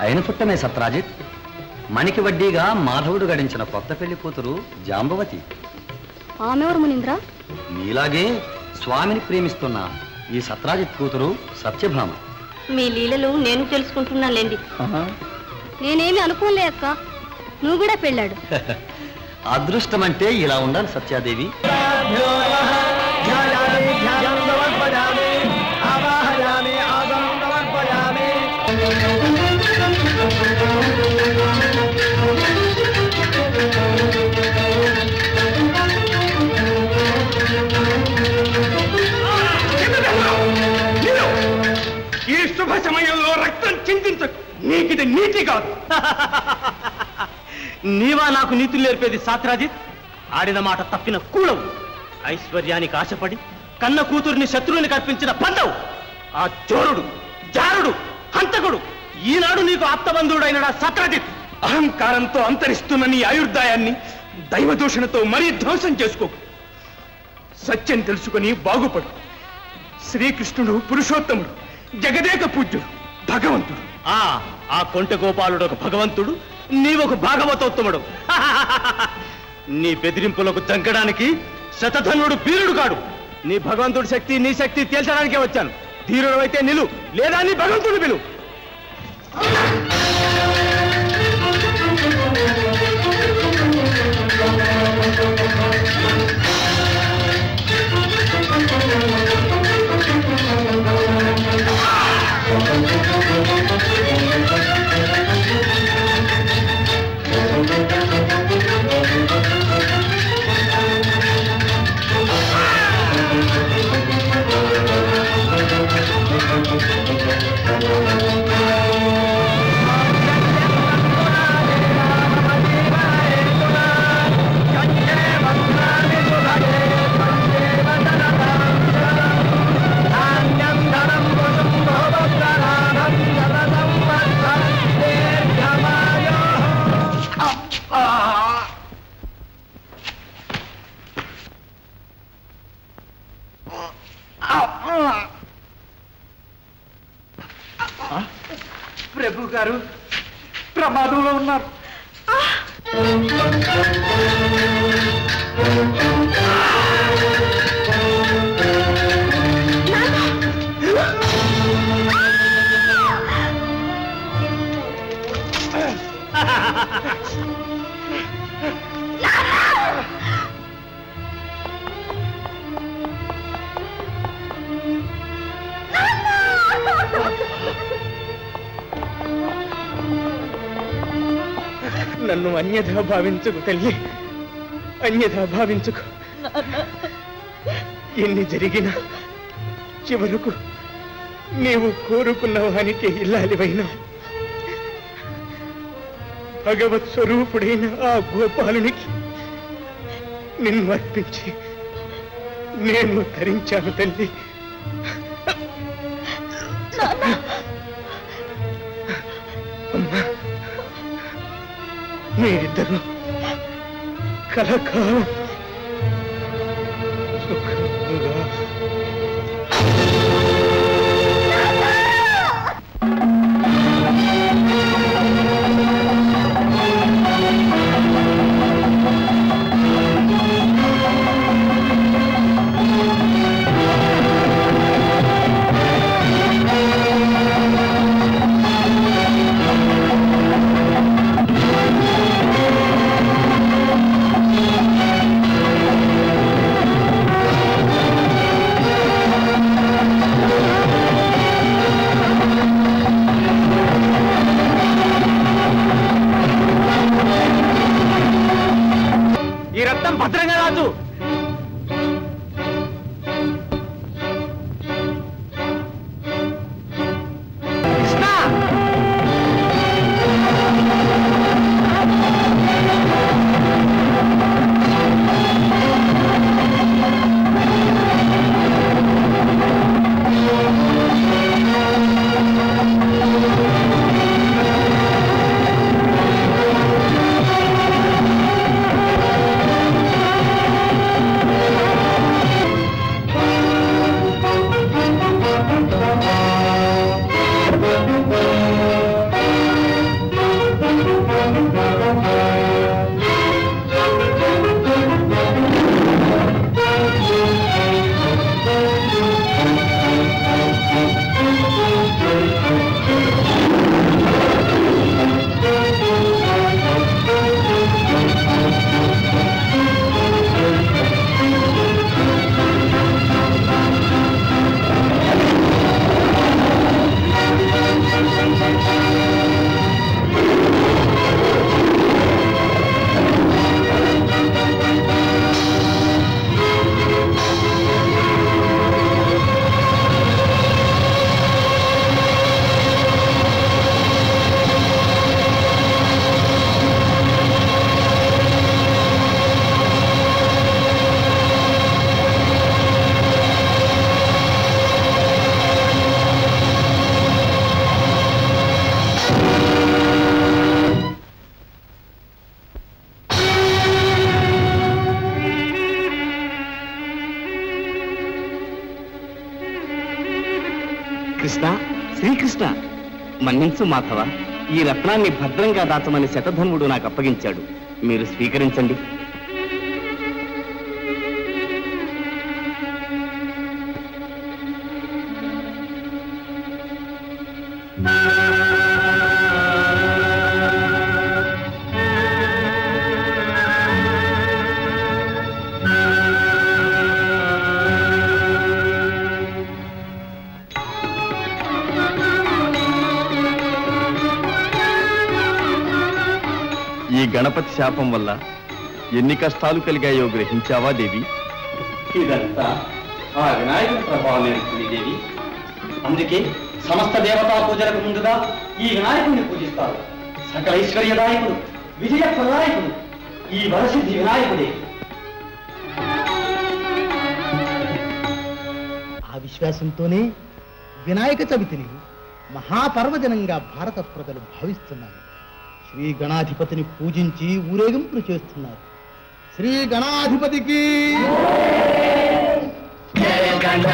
అయిన పుట్టమే సత్రాజిత్. మనికి వడ్డీగా మాధవుడు గడించిన కొత్త పెళ్లి కూతురు జాంబవతి. ఆమెవరు మునీంద్ర? నీలాగే స్వామిని ప్రేమిస్తున్న ఈ సత్రాజిత్ కూతురు సత్యభామ. మీ లీలలు నేను తెలుసుకుంటున్నానులేండి. నేనేమి అనుకోలే అక్క, నువ్వు కూడా పెళ్ళాడు. అదృష్టం అంటే ఇలా ఉండాలి సత్యాదేవి. ఈ శుభ సమయంలో రక్తం చింతించకు. నీకిది నీతి కాదు. నీవా నాకు నీతులు నేర్పేది సాత్రాజిత్? ఆడిన మాట తప్పిన కూడవు. ఐశ్వర్యానికి ఆశపడి కన్న కూతురిని శత్రువుని కల్పించిన పందవు. ఆ చోరుడు, జారుడు, హంతకుడు ఈనాడు నీకు ఆప్తబంధువుడైనడా సాత్రాజిత్? అహంకారంతో అంతరిస్తున్న నీ ఆయుర్దాయాన్ని దైవదూషణతో మరీ ధ్వంసం చేసుకోకు. సత్యం తెలుసుకుని బాగుపడు. శ్రీకృష్ణుడు పురుషోత్తముడు, జగదేక పూజ్యుడు, భగవంతుడు. ఆ కొంటె గోపాలుడు ఒక భగవంతుడు, నీవొక భాగవతోత్తముడు. నీ బెదిరింపులకు జంకడానికి శతధనుడు వీరుడు కాడు. నీ భగవంతుడి శక్తి నీ శక్తి తేల్చడానికే వచ్చాను. ధీరుడు అయితే నిలు, లేదా నీ భగవంతుడు పిలు. ప్రభు గారు ప్రమాదంలో ఉన్నారు. నన్ను అన్యథా భావించుకు తల్లి, అన్యథా భావించుకు. ఎన్ని జరిగినా చివరకు నీవు కోరుకున్న వానికి ఇల్లాలివైనా. భగవత్ స్వరూపుడైన ఆ గోపాలునికి నిన్ను అర్పించి నేను ధరించాను తల్లి. మీరిద్దరూ కలకాలం సుఖంగా భద్రంగా రాజు. కృష్ణ, శ్రీకృష్ణ, మన్నించు మాధవ. ఈ రత్నాన్ని భద్రంగా దాచమని శతధన్వుడు నాకు అప్పగించాడు. మీరు స్వీకరించండి. ఈ గణపతి శాపం వల్ల ఎన్ని కష్టాలు కలిగాయో గ్రహించావా దేవి? ఇదంతా ఆ వినాయకుడి ప్రభావం నేర్చుకుని దేవి. అందుకే సమస్త దేవతా పూజలకు ముందుగా ఈ వినాయకుడిని పూజిస్తారు. సకల ఐశ్వర్యదాయకుడు, విజయ ప్రదాయకుడు ఈ వరసిద్ధి వినాయకుడే. ఆ విశ్వాసంతోనే వినాయక చవితిని మహాపర్వదినంగా భారత ప్రజలు భావిస్తున్నారు. శ్రీ గణాధిపతిని పూజించి ఊరేగింపులు చేస్తున్నారు. శ్రీ గణాధిపతికి జయ గణ